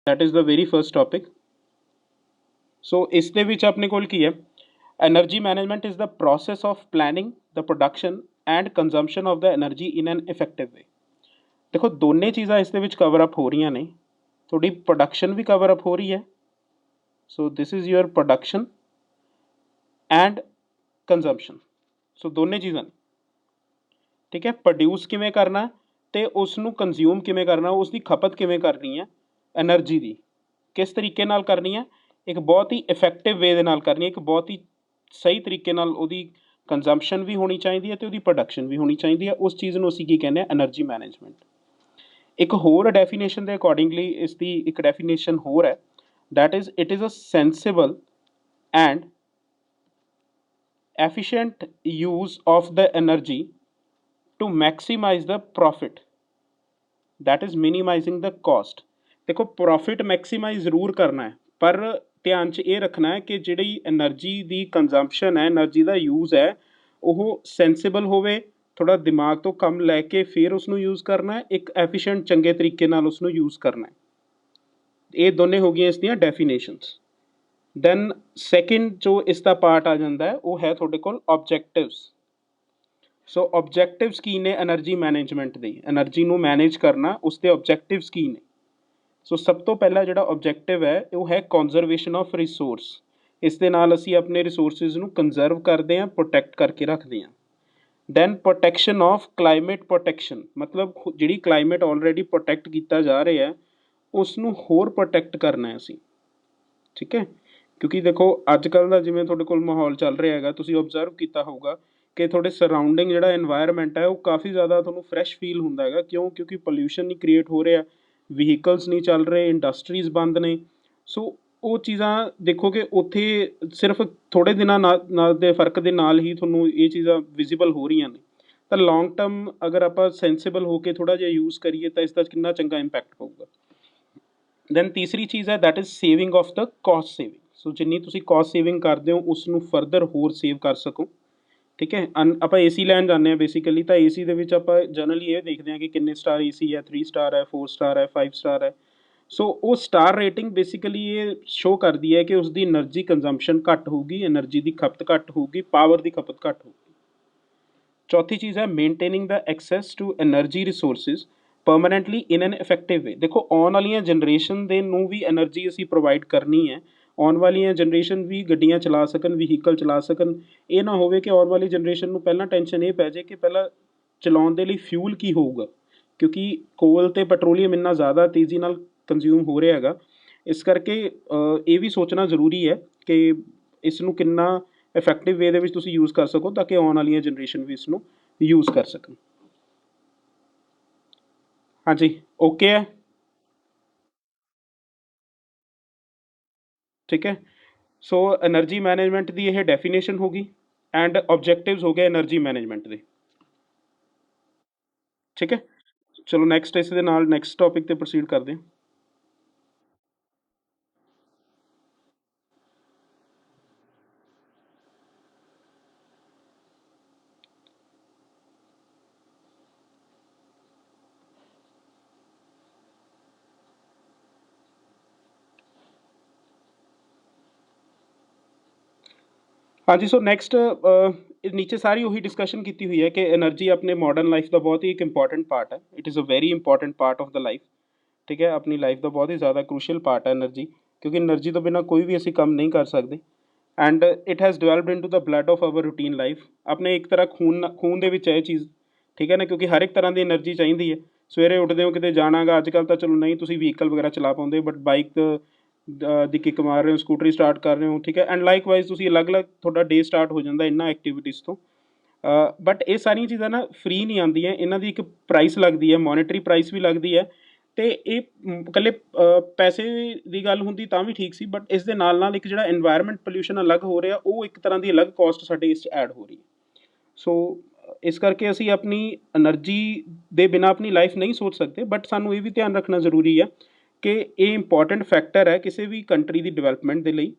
That is the very first topic. So इस दे विच अपने कोल की है, energy management is the process of planning the production and consumption of the energy in an effective way. देखो दोने चीज़ां इस दे विच कवर अप हो रही ने, थोड़ी प्रोडक्शन भी कवर अप हो रही है। So this is your production and consumption. So दोने चीज़ां ने, ठीक है। प्रोड्यूस किवें करना ਤੇ ਉਸ ਨੂੰ ਕੰਜ਼ਿਊਮ ਕਿਵੇਂ ਕਰਨਾ, ਉਸ ਦੀ ਖਪਤ ਕਿਵੇਂ ਕਰਨੀ ਹੈ ਐਨਰਜੀ ਦੀ, ਕਿਸ ਤਰੀਕੇ ਨਾਲ ਕਰਨੀ ਹੈ, ਇੱਕ ਬਹੁਤ ਹੀ ਇਫੈਕਟਿਵ ਵੇ ਦੇ ਨਾਲ ਕਰਨੀ ਹੈ, ਇੱਕ ਬਹੁਤ ਹੀ ਸਹੀ ਤਰੀਕੇ ਨਾਲ ਉਹਦੀ ਕੰਜ਼ੰਪਸ਼ਨ ਵੀ ਹੋਣੀ ਚਾਹੀਦੀ ਹੈ ਤੇ ਉਹਦੀ ਪ੍ਰੋਡਕਸ਼ਨ ਵੀ ਹੋਣੀ ਚਾਹੀਦੀ ਹੈ। ਉਸ ਚੀਜ਼ ਨੂੰ ਅਸੀਂ ਕੀ ਕਹਿੰਦੇ ਹਾਂ, ਐਨਰਜੀ ਮੈਨੇਜਮੈਂਟ। ਇੱਕ ਹੋਰ ਡੈਫੀਨੇਸ਼ਨ ਦੇ ਅਕੋਰਡਿੰਗਲੀ ਇਸ ਦੀ ਇੱਕ ਡੈਫੀਨੇਸ਼ਨ ਹੋਰ ਹੈ, that is it is a sensible and efficient use of the energy to maximize the profit, that is minimizing the cost। देखो प्रॉफिट मैक्सीमाइज ਜ਼ਰੂਰ ਕਰਨਾ ਹੈ, ਪਰ ਧਿਆਨ 'ਚ ਇਹ ਰੱਖਣਾ ਹੈ ਕਿ ਜਿਹੜੀ એનર્ਜੀ ਦੀ ਕੰਜ਼ੰਪਸ਼ਨ ਹੈ, એનર્ਜੀ ਦਾ ਯੂਜ਼ ਹੈ, ਉਹ ਸੈਂਸਿਬਲ ਹੋਵੇ, ਥੋੜਾ ਦਿਮਾਗ ਤੋਂ ਕੰਮ ਲੈ ਕੇ ਫਿਰ ਉਸ ਨੂੰ ਯੂਜ਼ ਕਰਨਾ ਹੈ, ਇੱਕ ਐਫੀਸ਼ੀਐਂਟ ਚੰਗੇ ਤਰੀਕੇ ਨਾਲ ਉਸ ਨੂੰ ਯੂਜ਼ ਕਰਨਾ ਹੈ। ਇਹ ਦੋਨੇ ਹੋ ਗਈਆਂ ਇਸ ਦੀਆਂ ਡੈਫੀਨੇਸ਼ਨਸ। ਦੈਨ ਸੈਕਿੰਡ ਜੋ ਇਸ ਦਾ ਪਾਰਟ ਆ ਜਾਂਦਾ ਹੈ, ਉਹ ਹੈ ਤੁਹਾਡੇ ਕੋਲ ਆਬਜੈਕਟਿਵਸ। ਸੋ ਆਬਜੈਕਟਿਵਸ ਕੀ ਨੇ ਐਨਰਜੀ ਮੈਨੇਜਮੈਂਟ ਦੇ, ਐਨਰਜੀ ਨੂੰ ਮੈਨੇਜ ਕਰਨਾ, ਉਸ ਦੇ ਆਬਜੈਕਟਿਵਸ ਕੀ ਨੇ। ਸੋ ਸਭ ਤੋਂ ਪਹਿਲਾ ਜਿਹੜਾ ਆਬਜੈਕਟਿਵ ਹੈ ਉਹ ਹੈ ਕੰਜ਼ਰਵੇਸ਼ਨ ਆਫ ਰਿਸੋਰਸ। ਇਸ ਦੇ ਨਾਲ ਅਸੀਂ ਆਪਣੇ ਰਿਸੋਰਸਿਸ ਨੂੰ ਕੰਜ਼ਰਵ ਕਰਦੇ ਹਾਂ, ਪ੍ਰੋਟੈਕਟ ਕਰਕੇ ਰੱਖਦੇ ਹਾਂ। Then protection of climate protection, ਮਤਲਬ ਜਿਹੜੀ ਕਲਾਈਮੇਟ ਆਲਰੇਡੀ ਪ੍ਰੋਟੈਕਟ ਕੀਤਾ ਜਾ ਰਿਹਾ ਹੈ ਉਸ ਨੂੰ ਹੋਰ ਪ੍ਰੋਟੈਕਟ ਕਰਨਾ ਹੈ ਅਸੀਂ, ਠੀਕ ਹੈ। ਕਿਉਂਕਿ ਦੇਖੋ ਅੱਜ ਕੱਲ੍ਹ ਦਾ ਜਿਵੇਂ ਤੁਹਾਡੇ ਕੋਲ ਮਾਹੌਲ ਚੱਲ ਰਿਹਾ ਹੈਗਾ, ਤੁਸੀਂ ਓਬਜ਼ਰਵ ਕੀਤਾ ਹੋਊਗਾ ਕਿ ਤੁਹਾਡੇ ਸਰਾਊਂਡਿੰਗ ਜਿਹੜਾ ਇਨਵਾਇਰਮੈਂਟ ਹੈ ਉਹ ਕਾਫੀ ਜ਼ਿਆਦਾ ਤੁਹਾਨੂੰ ਫਰੈਸ਼ ਫੀਲ ਹੁੰਦਾ ਹੈਗਾ। ਕਿਉਂ? ਕਿਉਂਕਿ ਪੋਲਿਊਸ਼ਨ ਨਹੀਂ ਕ੍ਰੀਏਟ ਹੋ ਰਿਹਾ, ਵਹੀਕਲਸ ਨਹੀਂ ਚੱਲ ਰਹੇ, ਇੰਡਸਟਰੀਜ਼ ਬੰਦ ਨੇ। ਸੋ ਉਹ ਚੀਜ਼ਾਂ ਦੇਖੋ ਕਿ ਉੱਥੇ ਸਿਰਫ ਥੋੜ੍ਹੇ ਦਿਨਾਂ ਨਾਲ ਦੇ ਫਰਕ ਦੇ ਨਾਲ ਹੀ ਤੁਹਾਨੂੰ ਇਹ ਚੀਜ਼ਾਂ ਵਿਜ਼ੀਬਲ ਹੋ ਰਹੀਆਂ ਨੇ। ਤਾਂ ਲੌਂਗ ਟਰਮ ਅਗਰ ਆਪਾਂ ਸੈਂਸੀਬਲ ਹੋ ਕੇ ਥੋੜ੍ਹਾ ਜਿਹਾ ਯੂਜ਼ ਕਰੀਏ ਤਾਂ ਇਸ ਦਾ ਕਿੰਨਾ ਚੰਗਾ ਇੰਪੈਕਟ ਪਊਗਾ। ਦੈਨ ਤੀਸਰੀ ਚੀਜ਼ ਹੈ that is saving of the cost saving. So ਜਿੰਨੀ ਤੁਸੀਂ ਕੋਸਟ ਸੇਵਿੰਗ ਕਰਦੇ ਹੋ ਉਸ ਨੂੰ ਫਰਦਰ ਹੋਰ ਸੇਵ ਕਰ ਸਕੋ, ਠੀਕ ਹੈ। ਆਪਾਂ ਏ ਸੀ ਲੈਣ ਜਾਂਦੇ ਹਾਂ ਬੇਸਿਕਲੀ, ਤਾਂ ਏ ਸੀ ਦੇ ਵਿੱਚ ਆਪਾਂ ਜਨਰਲੀ ਇਹ ਦੇਖਦੇ ਹਾਂ ਕਿ ਕਿੰਨੇ ਸਟਾਰ ਏ ਸੀ ਹੈ, 3 ਸਟਾਰ ਹੈ, 4 ਸਟਾਰ ਹੈ, 5 ਸਟਾਰ ਹੈ। ਸੋ ਉਹ ਸਟਾਰ ਰੇਟਿੰਗ ਬੇਸਿਕਲੀ ਇਹ ਸ਼ੋ ਕਰਦੀ ਹੈ ਕਿ ਉਸਦੀ ਐਨਰਜੀ ਕੰਜ਼ੰਪਸ਼ਨ ਘੱਟ ਹੋਊਗੀ, ਐਨਰਜੀ ਦੀ ਖਪਤ ਘੱਟ ਹੋਊਗੀ, ਪਾਵਰ ਦੀ ਖਪਤ ਘੱਟ ਹੋਊਗੀ। ਚੌਥੀ ਚੀਜ਼ ਹੈ maintaining the access to energy resources permanently in an effective way. ਦੇਖੋ ਆਉਣ ਵਾਲੀਆਂ ਜਨਰੇਸ਼ਨ ਦੇ ਨੂੰ ਵੀ ਐਨਰਜੀ ਅਸੀਂ ਪ੍ਰੋਵਾਈਡ ਕਰਨੀ ਹੈ, ਆਉਣ ਵਾਲੀਆਂ ਜਨਰੇਸ਼ਨ ਵੀ ਗੱਡੀਆਂ ਚਲਾ ਸਕਣ, ਵਹੀਕਲ ਚਲਾ ਸਕਣ। ਇਹ ਨਾ ਹੋਵੇ ਕਿ ਆਉਣ ਵਾਲੀ ਜਨਰੇਸ਼ਨ ਨੂੰ ਪਹਿਲਾਂ ਟੈਨਸ਼ਨ ਇਹ ਪੈ ਜਾਏ ਕਿ ਪਹਿਲਾਂ ਚਲਾਉਣ ਦੇ ਲਈ ਫਿਊਲ ਕੀ ਹੋਊਗਾ, ਕਿਉਂਕਿ ਕੋਲ ਅਤੇ ਪੈਟਰੋਲੀਅਮ ਇੰਨਾ ਜ਼ਿਆਦਾ ਤੇਜ਼ੀ ਨਾਲ ਕੰਜ਼ਿਊਮ ਹੋ ਰਿਹਾ ਹੈਗਾ। ਇਸ ਕਰਕੇ ਇਹ ਵੀ ਸੋਚਣਾ ਜ਼ਰੂਰੀ ਹੈ ਕਿ ਇਸ ਨੂੰ ਕਿੰਨਾ ਇਫੈਕਟਿਵ ਵੇ ਦੇ ਵਿੱਚ ਤੁਸੀਂ ਯੂਜ਼ ਕਰ ਸਕੋ ਤਾਂ ਕਿ ਆਉਣ ਵਾਲੀਆਂ ਜਨਰੇਸ਼ਨ ਵੀ ਇਸ ਨੂੰ ਯੂਜ਼ ਕਰ ਸਕਣ। ਹਾਂਜੀ, ਓਕੇ ਹੈ, ਠੀਕ ਹੈ। ਸੋ ਐਨਰਜੀ ਮੈਨੇਜਮੈਂਟ ਦੀ ਇਹ ਡੈਫੀਨੇਸ਼ਨ ਹੋ ਗਈ ਐਂਡ ਆਬਜੈਕਟਿਵਸ ਹੋ ਗਏ ਐਨਰਜੀ ਮੈਨੇਜਮੈਂਟ ਦੇ, ਠੀਕ ਹੈ। ਚਲੋ ਨੈਕਸਟ ਇਸ ਦੇ ਨਾਲ ਨੈਕਸਟ ਟੌਪਿਕ 'ਤੇ ਪ੍ਰੋਸੀਡ ਕਰਦੇ ਹਾਂ। ਹਾਂਜੀ, ਸੋ ਨੈਕਸਟ ਨੀਚੇ ਸਾਰੀ ਉਹੀ ਡਿਸਕਸ਼ਨ ਕੀਤੀ ਹੋਈ ਹੈ ਕਿ ਐਨਰਜੀ ਆਪਣੇ ਮਾਡਰਨ ਲਾਈਫ ਦਾ ਬਹੁਤ ਹੀ ਇੱਕ ਇੰਪੋਰਟੈਂਟ ਪਾਰਟ ਹੈ। It is a very important part of the life, ਠੀਕ ਹੈ। ਆਪਣੀ ਲਾਈਫ ਦਾ ਬਹੁਤ ਹੀ ਜ਼ਿਆਦਾ ਕਰੂਸ਼ੀਅਲ ਪਾਰਟ ਹੈ ਐਨਰਜੀ, ਕਿਉਂਕਿ ਐਨਰਜੀ ਤੋਂ ਬਿਨਾਂ ਕੋਈ ਵੀ ਅਸੀਂ ਕੰਮ ਨਹੀਂ ਕਰ ਸਕਦੇ। And it has developed into the blood of our routine life. ਆਪਣੇ ਇੱਕ ਤਰ੍ਹਾਂ ਖੂਨ ਦੇ ਵਿੱਚ ਹੈ ਇਹ ਚੀਜ਼, ਠੀਕ ਹੈ ਨਾ, ਕਿਉਂਕਿ ਹਰ ਇੱਕ ਤਰ੍ਹਾਂ ਦੀ ਐਨਰਜੀ ਚਾਹੀਦੀ ਹੈ। ਸਵੇਰੇ ਉੱਠਦੇ ਹੋ ਕਿਤੇ ਜਾਣਾ ਗਾ, ਅੱਜ ਕੱਲ੍ਹ ਤਾਂ ਚਲੋ ਨਹੀਂ ਤੁਸੀਂ ਵਹੀਕਲ ਵਗੈਰਾ ਚਲਾ ਪਾਉਂਦੇ, ਬਟ ਬਾਈਕ ਦੀ ਕਿੱਕ ਮਾਰ ਰਹੇ ਹੋ, ਸਕੂਟਰੀ ਸਟਾਰਟ ਕਰ ਰਹੇ ਹੋ, ਠੀਕ ਹੈ। ਐਂਡ ਲਾਈਕਵਾਈਜ਼ ਤੁਸੀਂ ਅਲੱਗ ਅਲੱਗ ਤੁਹਾਡਾ ਡੇ ਸਟਾਰਟ ਹੋ ਜਾਂਦਾ ਇਹਨਾਂ ਐਕਟੀਵਿਟੀਜ਼ ਤੋਂ। ਬਟ ਇਹ ਸਾਰੀਆਂ ਚੀਜ਼ਾਂ ਨਾ ਫਰੀ ਨਹੀਂ ਆਉਂਦੀਆਂ, ਇਹਨਾਂ ਦੀ ਇੱਕ ਪ੍ਰਾਈਸ ਲੱਗਦੀ ਹੈ, ਮੋਨੀਟਰੀ ਪ੍ਰਾਈਸ ਵੀ ਲੱਗਦੀ ਹੈ। ਅਤੇ ਇਹ ਇਕੱਲੇ ਪੈਸੇ ਦੀ ਗੱਲ ਹੁੰਦੀ ਤਾਂ ਵੀ ਠੀਕ ਸੀ, ਬਟ ਇਸ ਦੇ ਨਾਲ ਨਾਲ ਇੱਕ ਜਿਹੜਾ ਇਨਵਾਇਰਮੈਂਟ ਪੋਲਿਊਸ਼ਨ ਅਲੱਗ ਹੋ ਰਿਹਾ, ਉਹ ਇੱਕ ਤਰ੍ਹਾਂ ਦੀ ਅਲੱਗ ਕੋਸਟ ਸਾਡੇ ਇਸ 'ਚ ਐਡ ਹੋ ਰਹੀ ਹੈ। ਸੋ ਇਸ ਕਰਕੇ ਅਸੀਂ ਆਪਣੀ ਐਨਰਜੀ ਦੇ ਬਿਨਾਂ ਆਪਣੀ ਲਾਈਫ ਨਹੀਂ ਸੋਚ ਸਕਦੇ, ਬਟ ਸਾਨੂੰ ਇਹ ਵੀ ਧਿਆਨ ਰੱਖਣਾ ਜ਼ਰੂਰੀ ਹੈ ਕਿ ਇਹ ਇੰਪੋਰਟੈਂਟ ਫੈਕਟਰ ਹੈ ਕਿਸੇ ਵੀ ਕੰਟਰੀ ਦੀ ਡਿਵੈਲਪਮੈਂਟ ਦੇ ਲਈ,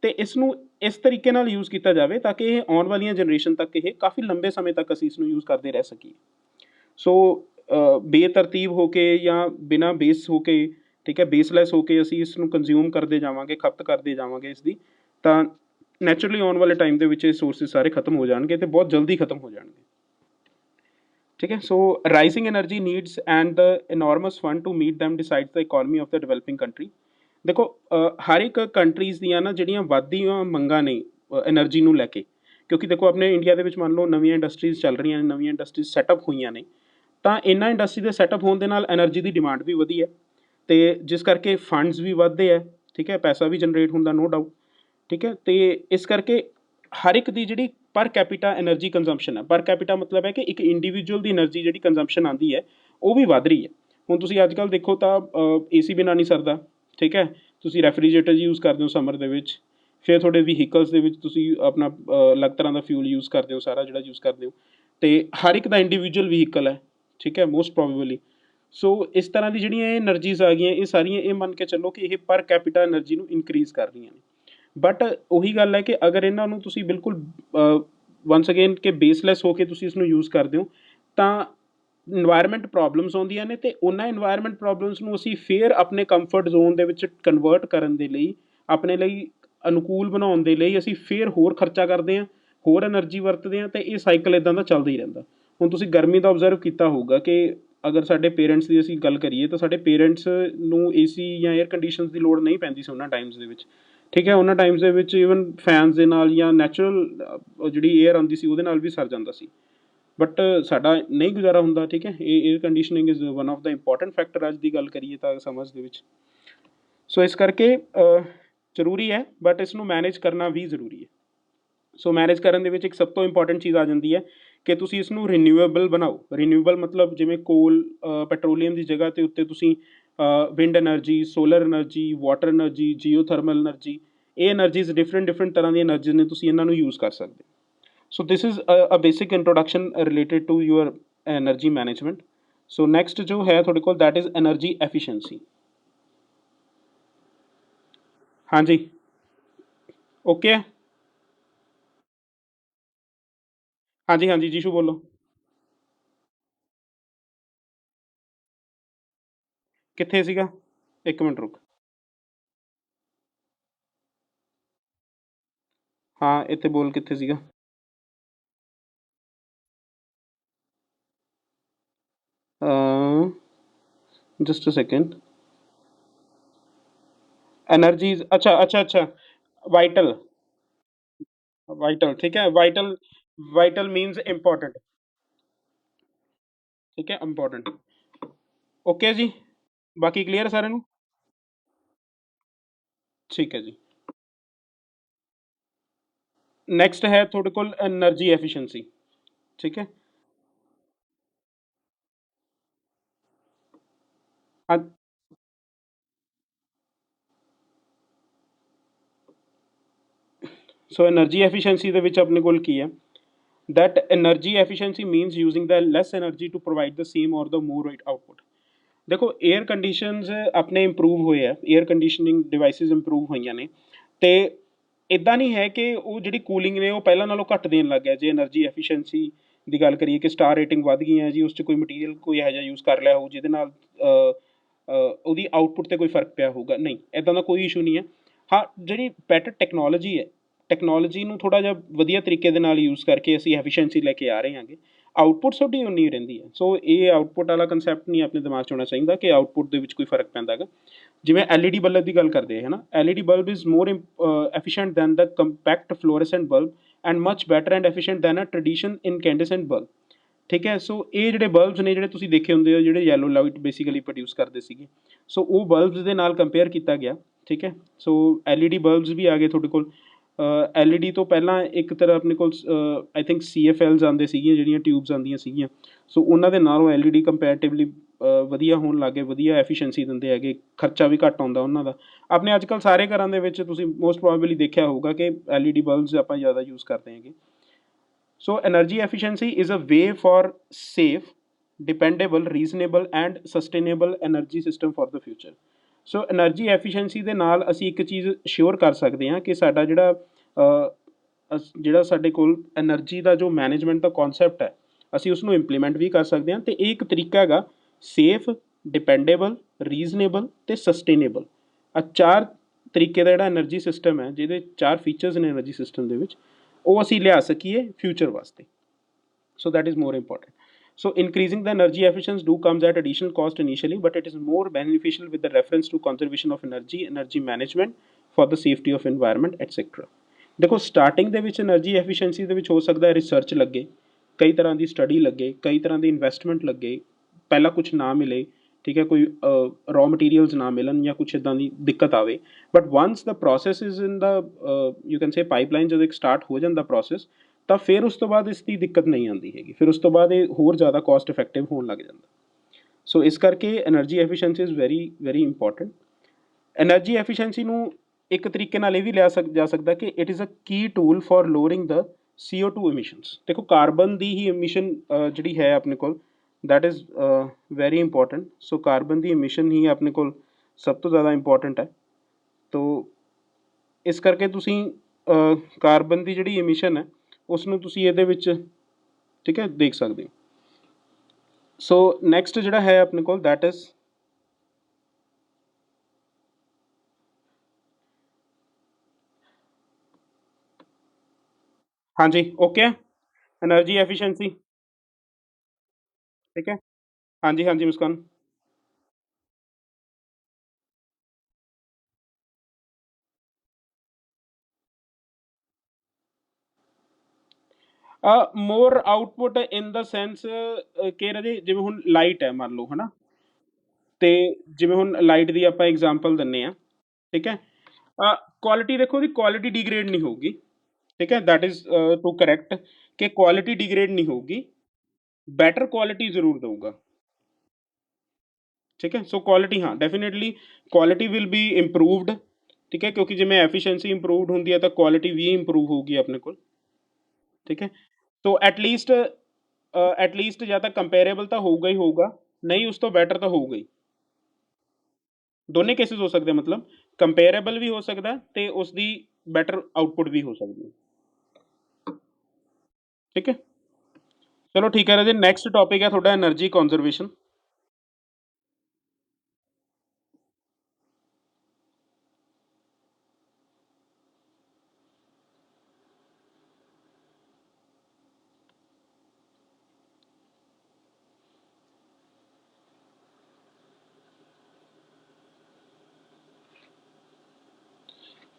ਅਤੇ ਇਸ ਨੂੰ ਇਸ ਤਰੀਕੇ ਨਾਲ ਯੂਜ਼ ਕੀਤਾ ਜਾਵੇ ਤਾਂ ਕਿ ਇਹ ਆਉਣ ਵਾਲੀਆਂ ਜਨਰੇਸ਼ਨ ਤੱਕ ਇਹ ਕਾਫੀ ਲੰਬੇ ਸਮੇਂ ਤੱਕ ਅਸੀਂ ਇਸ ਨੂੰ ਯੂਜ਼ ਕਰਦੇ ਰਹਿ ਸਕੀਏ। ਸੋ ਬੇਤਰਤੀਬ ਹੋ ਕੇ ਜਾਂ ਬਿਨਾਂ ਬੇਸ ਹੋ ਕੇ ਠੀਕ ਹੈ, ਬੇਸਲੈਸ ਹੋ ਕੇ ਅਸੀਂ ਇਸ ਨੂੰ ਕੰਜ਼ਿਊਮ ਕਰਦੇ ਜਾਵਾਂਗੇ, ਖਪਤ ਕਰਦੇ ਜਾਵਾਂਗੇ ਇਸ ਦੀ, ਤਾਂ ਨੈਚੁਰਲੀ ਆਉਣ ਵਾਲੇ ਟਾਈਮ ਦੇ ਵਿੱਚ ਇਹ ਸੋਰਸਿਸ ਸਾਰੇ ਖਤਮ ਹੋ ਜਾਣਗੇ ਅਤੇ ਬਹੁਤ ਜਲਦੀ ਖਤਮ ਹੋ ਜਾਣਗੇ। ਠੀਕ ਹੈ, so rising energy needs and the enormous fund to meet them decides the economy of the developing country. ਦੇਖੋ ਹਰ ਇੱਕ ਕੰਟਰੀਜ਼ ਦੀਆਂ ਨਾ ਜਿਹੜੀਆਂ ਵੱਧਦੀਆਂ ਮੰਗਾਂ ਨੇ ਐਨਰਜੀ ਨੂੰ ਲੈ ਕੇ, ਕਿਉਂਕਿ ਦੇਖੋ ਆਪਣੇ ਇੰਡੀਆ ਦੇ ਵਿੱਚ ਮੰਨ ਲਓ ਨਵੀਆਂ ਇੰਡਸਟਰੀਜ਼ ਚੱਲ ਰਹੀਆਂ ਨੇ, ਨਵੀਆਂ ਇੰਡਸਟਰੀਜ਼ ਸੈਟਅਪ ਹੋਈਆਂ ਨੇ, ਤਾਂ ਇਹਨਾਂ ਇੰਡਸਟਰੀ ਦੇ ਸੈਟਅਪ ਹੋਣ ਦੇ ਨਾਲ ਐਨਰਜੀ ਦੀ ਡਿਮਾਂਡ ਵੀ ਵਧੀ ਹੈ, ਅਤੇ ਜਿਸ ਕਰਕੇ ਫੰਡਸ ਵੀ ਵੱਧਦੇ ਹੈ, ਠੀਕ ਹੈ, ਪੈਸਾ ਵੀ ਜਨਰੇਟ ਹੁੰਦਾ, ਨੋ ਡਾਊਟ। ਠੀਕ ਹੈ, ਅਤੇ ਇਸ ਕਰਕੇ ਹਰ ਇੱਕ ਦੀ ਜਿਹੜੀ ਪਰ ਕੈਪੀਟਾ ਐਨਰਜੀ ਕੰਜ਼ੰਪਸ਼ਨ ਹੈ, ਪਰ ਕੈਪੀਟਾ ਮਤਲਬ ਹੈ ਕਿ ਇੱਕ ਇੰਡੀਵਿਜੂਅਲ ਦੀ ਐਨਰਜੀ ਜਿਹੜੀ ਕੰਜ਼ੰਪਸ਼ਨ ਆਉਂਦੀ ਹੈ ਉਹ ਵੀ ਵੱਧ ਰਹੀ ਹੈ। ਹੁਣ ਤੁਸੀਂ ਅੱਜ ਕੱਲ੍ਹ ਦੇਖੋ ਤਾਂ AC ਬਿਨਾਂ ਨਹੀਂ ਸਰਦਾ, ਠੀਕ ਹੈ, ਤੁਸੀਂ ਰੈਫਰੀਜਰੇਟਰ ਯੂਜ਼ ਕਰਦੇ ਹੋ ਸਮਰ ਦੇ ਵਿੱਚ, ਫਿਰ ਤੁਹਾਡੇ ਵਹੀਕਲਸ ਦੇ ਵਿੱਚ ਤੁਸੀਂ ਆਪਣਾ ਅਲੱਗ ਤਰ੍ਹਾਂ ਦਾ ਫਿਊਲ ਯੂਜ਼ ਕਰਦੇ ਹੋ, ਸਾਰਾ ਜਿਹੜਾ ਯੂਜ਼ ਕਰਦੇ ਹੋ, ਅਤੇ ਹਰ ਇੱਕ ਦਾ ਇੰਡੀਵਿਜੂਅਲ ਵਹੀਕਲ ਹੈ, ਠੀਕ ਹੈ, ਮੋਸਟ ਪ੍ਰੋਬੇਬਲੀ। ਸੋ ਇਸ ਤਰ੍ਹਾਂ ਦੀ ਜਿਹੜੀਆਂ ਇਹ ਐਨਰਜੀਜ਼ ਆ ਗਈਆਂ, ਇਹ ਸਾਰੀਆਂ ਇਹ ਮੰਨ ਕੇ ਚੱਲੋ ਕਿ ਇਹ ਪਰ ਕੈਪੀਟਾ ਐਨਰਜੀ ਨੂੰ ਇਨਕਰੀਜ਼ ਕਰ ਰਹੀਆਂ ਨੇ। ਬਟ ਉਹੀ ਗੱਲ ਹੈ ਕਿ ਅਗਰ ਇਹਨਾਂ ਨੂੰ ਤੁਸੀਂ ਬਿਲਕੁਲ ਵਨਸ ਅਗੇਨ ਕਿ ਬੇਸਲੈਸ ਹੋ ਕੇ ਤੁਸੀਂ ਇਸ ਨੂੰ ਯੂਜ਼ ਕਰਦੇ ਹੋ, ਤਾਂ ਇਨਵਾਇਰਮੈਂਟ ਪ੍ਰੋਬਲਮਸ ਆਉਂਦੀਆਂ ਨੇ, ਅਤੇ ਉਹਨਾਂ ਇਨਵਾਇਰਮੈਂਟ ਪ੍ਰੋਬਲਮਸ ਨੂੰ ਅਸੀਂ ਫਿਰ ਆਪਣੇ ਕੰਫਰਟ ਜ਼ੋਨ ਦੇ ਵਿੱਚ ਕਨਵਰਟ ਕਰਨ ਦੇ ਲਈ, ਆਪਣੇ ਲਈ ਅਨੁਕੂਲ ਬਣਾਉਣ ਦੇ ਲਈ ਅਸੀਂ ਫਿਰ ਹੋਰ ਖਰਚਾ ਕਰਦੇ ਹਾਂ, ਹੋਰ ਐਨਰਜੀ ਵਰਤਦੇ ਹਾਂ, ਅਤੇ ਇਹ ਸਾਈਕਲ ਇੱਦਾਂ ਦਾ ਚੱਲਦਾ ਹੀ ਰਹਿੰਦਾ। ਹੁਣ ਤੁਸੀਂ ਗਰਮੀ ਦਾ ਓਬਜ਼ਰਵ ਕੀਤਾ ਹੋਊਗਾ ਕਿ ਅਗਰ ਸਾਡੇ ਪੇਰੈਂਟਸ ਦੀ ਅਸੀਂ ਗੱਲ ਕਰੀਏ ਤਾਂ ਸਾਡੇ ਪੇਰੈਂਟਸ ਨੂੰ AC ਜਾਂ ਏਅਰ ਕੰਡੀਸ਼ਨਸ ਦੀ ਲੋੜ ਨਹੀਂ ਪੈਂਦੀ ਸੀ ਉਹਨਾਂ ਟਾਈਮਸ ਦੇ ਵਿੱਚ, ਠੀਕ ਹੈ, ਉਹਨਾਂ ਟਾਈਮਸ ਦੇ ਵਿੱਚ ਈਵਨ ਫੈਨਸ ਦੇ ਨਾਲ ਜਾਂ ਨੈਚੁਰਲ ਜਿਹੜੀ ਏਅਰ ਆਉਂਦੀ ਸੀ ਉਹਦੇ ਨਾਲ ਵੀ ਸਰ ਜਾਂਦਾ ਸੀ। ਬਟ ਸਾਡਾ ਨਹੀਂ ਗੁਜ਼ਾਰਾ ਹੁੰਦਾ, ਠੀਕ ਹੈ, ਇਹ air conditioning is one of the important factor ਅੱਜ ਦੀ ਗੱਲ ਕਰੀਏ ਤਾਂ ਸਮਝ ਦੇ ਵਿੱਚ। ਸੋ ਇਸ ਕਰਕੇ ਜ਼ਰੂਰੀ ਹੈ, ਬਟ ਇਸ ਨੂੰ ਮੈਨੇਜ ਕਰਨਾ ਵੀ ਜ਼ਰੂਰੀ ਹੈ। ਸੋ ਮੈਨੇਜ ਕਰਨ ਦੇ ਵਿੱਚ ਇੱਕ ਸਭ ਤੋਂ ਇੰਪੋਰਟੈਂਟ ਚੀਜ਼ ਆ ਜਾਂਦੀ ਹੈ ਕਿ ਤੁਸੀਂ ਇਸ ਨੂੰ ਰੀਨਿਊਏਬਲ ਬਣਾਓ। ਰੀਨਿਊਏਬਲ ਮਤਲਬ ਜਿਵੇਂ ਕੋਲ, ਪੈਟਰੋਲੀਅਮ ਦੀ ਜਗ੍ਹਾ 'ਤੇ ਉੱਤੇ ਤੁਸੀਂ wind energy, solar energy, water energy, geothermal energy, ਇਹ ਐਨਰਜੀਜ਼ ਡਿਫਰੈਂਟ ਤਰ੍ਹਾਂ ਦੀਆਂ ਐਨਰਜੀਜ਼ ਨੇ, ਤੁਸੀਂ ਇਹਨਾਂ ਨੂੰ ਯੂਜ਼ ਕਰ ਸਕਦੇ। So this is a basic introduction related to your energy management. So next ਜੋ ਹੈ ਤੁਹਾਡੇ ਕੋਲ ਦੈਟ ਇਜ਼ ਐਨਰਜੀ ਐਫੀਸ਼ੀਐਂਸੀ। ਹਾਂਜੀ, ਓਕੇ ਹੈ, ਹਾਂਜੀ ਹਾਂਜੀ ਜੀਸ਼ੂ ਬੋਲੋ। ਕਿੱਥੇ ਸੀਗਾ? ਇੱਕ ਮਿੰਟ ਰੁਕ। ਹਾਂ, ਇੱਥੇ ਬੋਲ ਕਿੱਥੇ ਸੀਗਾ? Just a second. एनर्जीज, अच्छा अच्छा अच्छा, वाइटल, वाइटल, ठीक है, वाइटल, वाइटल मीन्स इम्पोर्टेंट, ठीक है, इम्पोर्टेंट। ओके जी, बाकी क्लियर सारे ਨੂੰ? ਠੀਕ ਹੈ ਜੀ। ਨੈਕਸਟ ਹੈ ਤੁਹਾਡੇ ਕੋਲ એનર્ਜੀ ਐਫੀਸ਼ੀਐਂਸੀ, ਠੀਕ ਹੈ। ਹਾਂ, ਸੋ એનર્ਜੀ ਐਫੀਸ਼ੀਐਂਸੀ ਦੇ ਵਿੱਚ ਆਪਣੇ ਕੋਲ ਕੀ ਹੈ, that energy efficiency means using the less energy to provide the same or the more output। ਦੇਖੋ ਏਅਰ ਕੰਡੀਸ਼ਨਸ ਆਪਣੇ ਇੰਪਰੂਵ ਹੋਏ ਆ, ਏਅਰ ਕੰਡੀਸ਼ਨਿੰਗ ਡਿਵਾਈਸਿਸ ਇੰਪਰੂਵ ਹੋਈਆਂ ਨੇ, ਅਤੇ ਇੱਦਾਂ ਨਹੀਂ ਹੈ ਕਿ ਉਹ ਜਿਹੜੀ ਕੂਲਿੰਗ ਨੇ ਉਹ ਪਹਿਲਾਂ ਨਾਲੋਂ ਘੱਟ ਦੇਣ ਲੱਗ ਗਿਆ। ਜੇ ਐਨਰਜੀ ਐਫੀਸ਼ੀਐਂਸੀ ਦੀ ਗੱਲ ਕਰੀਏ ਕਿ ਸਟਾਰ ਰੇਟਿੰਗ ਵੱਧ ਗਈਆਂ ਜੀ, ਉਸ 'ਚ ਕੋਈ ਮਟੀਰੀਅਲ ਕੋਈ ਇਹੋ ਜਿਹਾ ਯੂਜ਼ ਕਰ ਲਿਆ ਹੋਊ ਜਿਹਦੇ ਨਾਲ ਉਹਦੀ ਆਊਟਪੁੱਟ 'ਤੇ ਕੋਈ ਫਰਕ ਪਿਆ ਹੋਊਗਾ, ਨਹੀਂ, ਇੱਦਾਂ ਦਾ ਕੋਈ ਇਸ਼ੂ ਨਹੀਂ ਹੈ। ਹਾਂ, ਜਿਹੜੀ ਬੈਟਰ ਟੈਕਨੋਲੋਜੀ ਹੈ, ਟੈਕਨੋਲੋਜੀ ਨੂੰ ਥੋੜ੍ਹਾ ਜਿਹਾ ਵਧੀਆ ਤਰੀਕੇ ਦੇ ਨਾਲ ਯੂਜ਼ ਕਰਕੇ ਅਸੀਂ ਐਫੀਸ਼ੀਐਂਸੀ ਲੈ ਕੇ ਆ ਰਹੇ ਹਾਂਗੇ, ਆਊਟਪੁੱਟ ਤੁਹਾਡੀ ਉਨੀ ਰਹਿੰਦੀ ਹੈ। ਸੋ ਇਹ ਆਊਟਪੁੱਟ ਵਾਲਾ ਕੰਸੈਪਟ ਨਹੀਂ ਆਪਣੇ ਦਿਮਾਗ 'ਚ ਹੋਣਾ ਚਾਹੀਦਾ ਕਿ ਆਊਟਪੁੱਟ ਦੇ ਵਿੱਚ ਕੋਈ ਫਰਕ ਪੈਂਦਾ ਹੈਗਾ। ਜਿਵੇਂ LED ਬਲਬ ਦੀ ਗੱਲ ਕਰਦੇ ਹੈ ਨਾ, LED bulb is more efficient than the compact fluorescent bulb and much better and efficient than a tradition incandescent bulb, ਠੀਕ ਹੈ। ਸੋ ਇਹ ਜਿਹੜੇ ਬਲਬਸ ਨੇ, ਜਿਹੜੇ ਤੁਸੀਂ ਦੇਖੇ ਹੁੰਦੇ ਹੋ, ਜਿਹੜੇ ਯੈਲੋ ਲਾਈਟ ਬੇਸਿਕਲੀ ਪ੍ਰੋਡਿਊਸ ਕਰਦੇ ਸੀਗੇ, ਸੋ ਉਹ ਬਲਬਸ ਦੇ ਨਾਲ ਕੰਪੇਅਰ ਕੀਤਾ ਗਿਆ, ਠੀਕ ਹੈ। ਸੋ LED ਬਲਬਸ ਵੀ ਆ ਗਏ ਤੁਹਾਡੇ ਕੋਲ। LED ਤੋਂ ਪਹਿਲਾਂ ਇੱਕ ਤਰ੍ਹਾਂ ਆਪਣੇ ਕੋਲ ਆਈ ਥਿੰਕ CFLs ਆਉਂਦੇ ਸੀਗੀਆਂ, ਜਿਹੜੀਆਂ ਟਿਊਬਸ ਆਉਂਦੀਆਂ ਸੀਗੀਆਂ, ਸੋ ਉਹਨਾਂ ਦੇ ਨਾਲੋਂ LED ਕੰਪੈਰੇਟਿਵਲੀ ਵਧੀਆ ਹੋਣ ਲੱਗ ਗਏ, ਵਧੀਆ ਐਫੀਸ਼ੀਐਂਸੀ ਦਿੰਦੇ ਹੈਗੇ, ਖਰਚਾ ਵੀ ਘੱਟ ਆਉਂਦਾ ਉਹਨਾਂ ਦਾ। ਆਪਣੇ ਅੱਜ ਕੱਲ੍ਹ ਸਾਰੇ ਘਰਾਂ ਦੇ ਵਿੱਚ ਤੁਸੀਂ ਮੋਸਟ ਪ੍ਰੋਬੇਬਲੀ ਦੇਖਿਆ ਹੋਊਗਾ ਕਿ LED ਬਲਬਸ ਆਪਾਂ ਜ਼ਿਆਦਾ ਯੂਜ਼ ਕਰਦੇ ਹੈਗੇ। So energy efficiency is a way for safe, dependable, reasonable and sustainable energy system for the future। So energy efficiency ਦੇ ਨਾਲ ਅਸੀਂ ਇੱਕ ਚੀਜ਼ ਸ਼ਿਓਰ ਕਰ ਸਕਦੇ ਹਾਂ ਕਿ ਸਾਡਾ ਜਿਹੜਾ ਸਾਡੇ ਕੋਲ ਐਨਰਜੀ ਦਾ ਜੋ ਮੈਨੇਜਮੈਂਟ ਦਾ ਕੌਨਸੈਪਟ ਹੈ, ਅਸੀਂ ਉਸ ਨੂੰ ਇੰਪਲੀਮੈਂਟ ਵੀ ਕਰ ਸਕਦੇ ਹਾਂ, ਅਤੇ ਇਹ ਇੱਕ ਤਰੀਕਾ ਹੈਗਾ ਸੇਫ, ਡਿਪੈਂਡੇਬਲ, ਰੀਜ਼ਨੇਬਲ ਤੇ ਸਸਟੇਨੇਬਲ। ਆ ਚਾਰ ਤਰੀਕੇ ਦਾ ਜਿਹੜਾ એનર્ਜੀ ਸਿਸਟਮ ਹੈ, ਜਿਹਦੇ ਚਾਰ ਫੀਚਰਸ ਨੇ એનર્ਜੀ ਸਿਸਟਮ ਦੇ ਵਿੱਚ, ਉਹ ਅਸੀਂ ਲਿਆ ਸਕੀਏ ਫਿਊਚਰ ਵਾਸਤੇ। So that is more important. So increasing the energy efficiency do comes at additional cost initially, but it is more beneficial with the reference to conservation of energy, energy management for the safety of environment, etc. देखो starting ਦੇ ਵਿੱਚ energy efficiency ਦੇ ਵਿੱਚ ਹੋ ਸਕਦਾ ਹੈ research ਲੱਗੇ, ਕਈ ਤਰ੍ਹਾਂ ਦੀ ਸਟੱਡੀ ਲੱਗੇ, ਕਈ ਤਰ੍ਹਾਂ ਦੀ ਇਨਵੈਸਟਮੈਂਟ ਲੱਗੇ, ਪਹਿਲਾਂ ਕੁਝ ਨਾ ਮਿਲੇ, ਠੀਕ ਹੈ, ਕੋਈ ਰॉ ਮਟੀਰੀਅਲਸ ਨਾ ਮਿਲਣ ਜਾਂ ਕੁਛ ਇੱਦਾਂ ਦੀ ਦਿੱਕਤ ਆਵੇ। But ones the process is in the you can say pipeline, ਜਦੋਂ ਇੱਕ ਸਟਾਰਟ ਹੋ ਜਾਂਦਾ ਪ੍ਰੋਸੈਸ, ਤਾਂ ਫਿਰ ਉਸ ਤੋਂ ਬਾਅਦ ਇਸ ਦੀ ਦਿੱਕਤ ਨਹੀਂ ਆਉਂਦੀ ਹੈਗੀ, ਫਿਰ ਉਸ ਤੋਂ ਬਾਅਦ ਇਹ ਹੋਰ ਜ਼ਿਆਦਾ ਕੋਸਟ ਇਫੈਕਟਿਵ ਹੋਣ ਲੱਗ ਜਾਂਦਾ। ਸੋ ਇਸ ਕਰਕੇ energy efficiency is very very important. Energy efficiency ਨੂੰ ਇੱਕ ਤਰੀਕੇ ਨਾਲ ਇਹ ਵੀ ਲਿਆ ਜਾ ਸਕਦਾ ਕਿ it is a key tool for lowering the CO2 emissions। ਦੇਖੋ ਕਾਰਬਨ ਦੀ ਹੀ emission ਜਿਹੜੀ ਹੈ ਆਪਣੇ ਕੋਲ, that is very important। ਸੋ ਕਾਰਬਨ ਦੀ emission ਹੀ ਆਪਣੇ ਕੋਲ ਸਭ ਤੋਂ ਜ਼ਿਆਦਾ ਇੰਪੋਰਟੈਂਟ ਹੈ। ਤੋ ਇਸ ਕਰਕੇ ਤੁਸੀਂ ਕਾਰਬਨ ਦੀ ਜਿਹੜੀ emission ਹੈ ਉਸ ਨੂੰ ਤੁਸੀਂ ਇਹਦੇ ਵਿੱਚ, ਠੀਕ ਹੈ, ਦੇਖ ਸਕਦੇ ਹੋ। ਸੋ ਨੈਕਸਟ ਜਿਹੜਾ ਹੈ ਆਪਣੇ ਕੋਲ that is ਹਾਂਜੀ ਓਕੇ ਹੈ એનર્ਜੀ ਐਫੀਸ਼ੀਐਂਸੀ, ਠੀਕ ਹੈ। ਹਾਂਜੀ ਹਾਂਜੀ ਮੁਸਕਾਨ। ਮੋਰ ਆਊਟਪੁੱਟ ਇਨ ਦਾ ਸੈਂਸ ਕਿ ਰਾਜੇ ਜਿਵੇਂ ਹੁਣ ਲਾਈਟ ਹੈ ਮੰਨ ਲਓ, ਹੈ ਨਾ, ਤੇ ਜਿਵੇਂ ਹੁਣ ਲਾਈਟ ਦੀ ਆਪਾਂ ਐਗਜ਼ਾਮਪਲ ਦਿੰਨੇ ਆ, ਠੀਕ ਹੈ। ਕੁਆਲਿਟੀ ਦੇਖੋ, ਉਹਦੀ ਕੁਆਲਿਟੀ ਡਿਗਰੇਡ ਨਹੀਂ ਹੋਊਗੀ, ਠੀਕ ਹੈ, ਦੈਟ ਇਜ਼ ਟੂ ਕਰੈਕਟ ਕਿ ਕੁਆਲਿਟੀ ਡਿਗਰੇਡ ਨਹੀਂ ਹੋਊਗੀ, ਬੈਟਰ ਕੁਆਲਿਟੀ ਜ਼ਰੂਰ ਦਊਗਾ, ਠੀਕ ਹੈ। ਸੋ ਕੁਆਲਿਟੀ, ਹਾਂ definitely quality will be improved, ਠੀਕ ਹੈ, ਕਿਉਂਕਿ ਜਿਵੇਂ ਐਫੀਸ਼ੀਐਂਸੀ ਇੰਪਰੂਵਡ ਹੁੰਦੀ ਹੈ ਤਾਂ ਕੁਆਲਿਟੀ ਵੀ ਇੰਪਰੂਵ ਹੋਊਗੀ ਆਪਣੇ ਕੋਲ, ਠੀਕ ਹੈ। ਸੋ ਐਟਲੀਸਟ ਜਾਂ ਤਾਂ ਕੰਪੇਰੇਬਲ ਤਾਂ ਹੋਊਗਾ ਹੀ ਹੋਊਗਾ, ਨਹੀਂ ਉਸ ਤੋਂ ਬੈਟਰ ਤਾਂ ਹੋਊਗਾ ਹੀ। ਦੋਨੇ ਕੇਸਿਸ ਹੋ ਸਕਦੇ, ਮਤਲਬ ਕੰਪੇਰੇਬਲ ਵੀ ਹੋ ਸਕਦਾ ਤੇ ਉਸ ਦੀ ਬੈਟਰ ਆਊਟਪੁੱਟ ਵੀ ਹੋ ਸਕਦੀ ਹੈ, ਠੀਕ ਹੈ। ਚਲੋ ਠੀਕ ਹੈ ਰਾਜੇ, ਨੈਕਸਟ ਟੌਪਿਕ ਹੈ ਤੁਹਾਡਾ એનર્ਜੀ ਕੰਜ਼ਰਵੇਸ਼ਨ।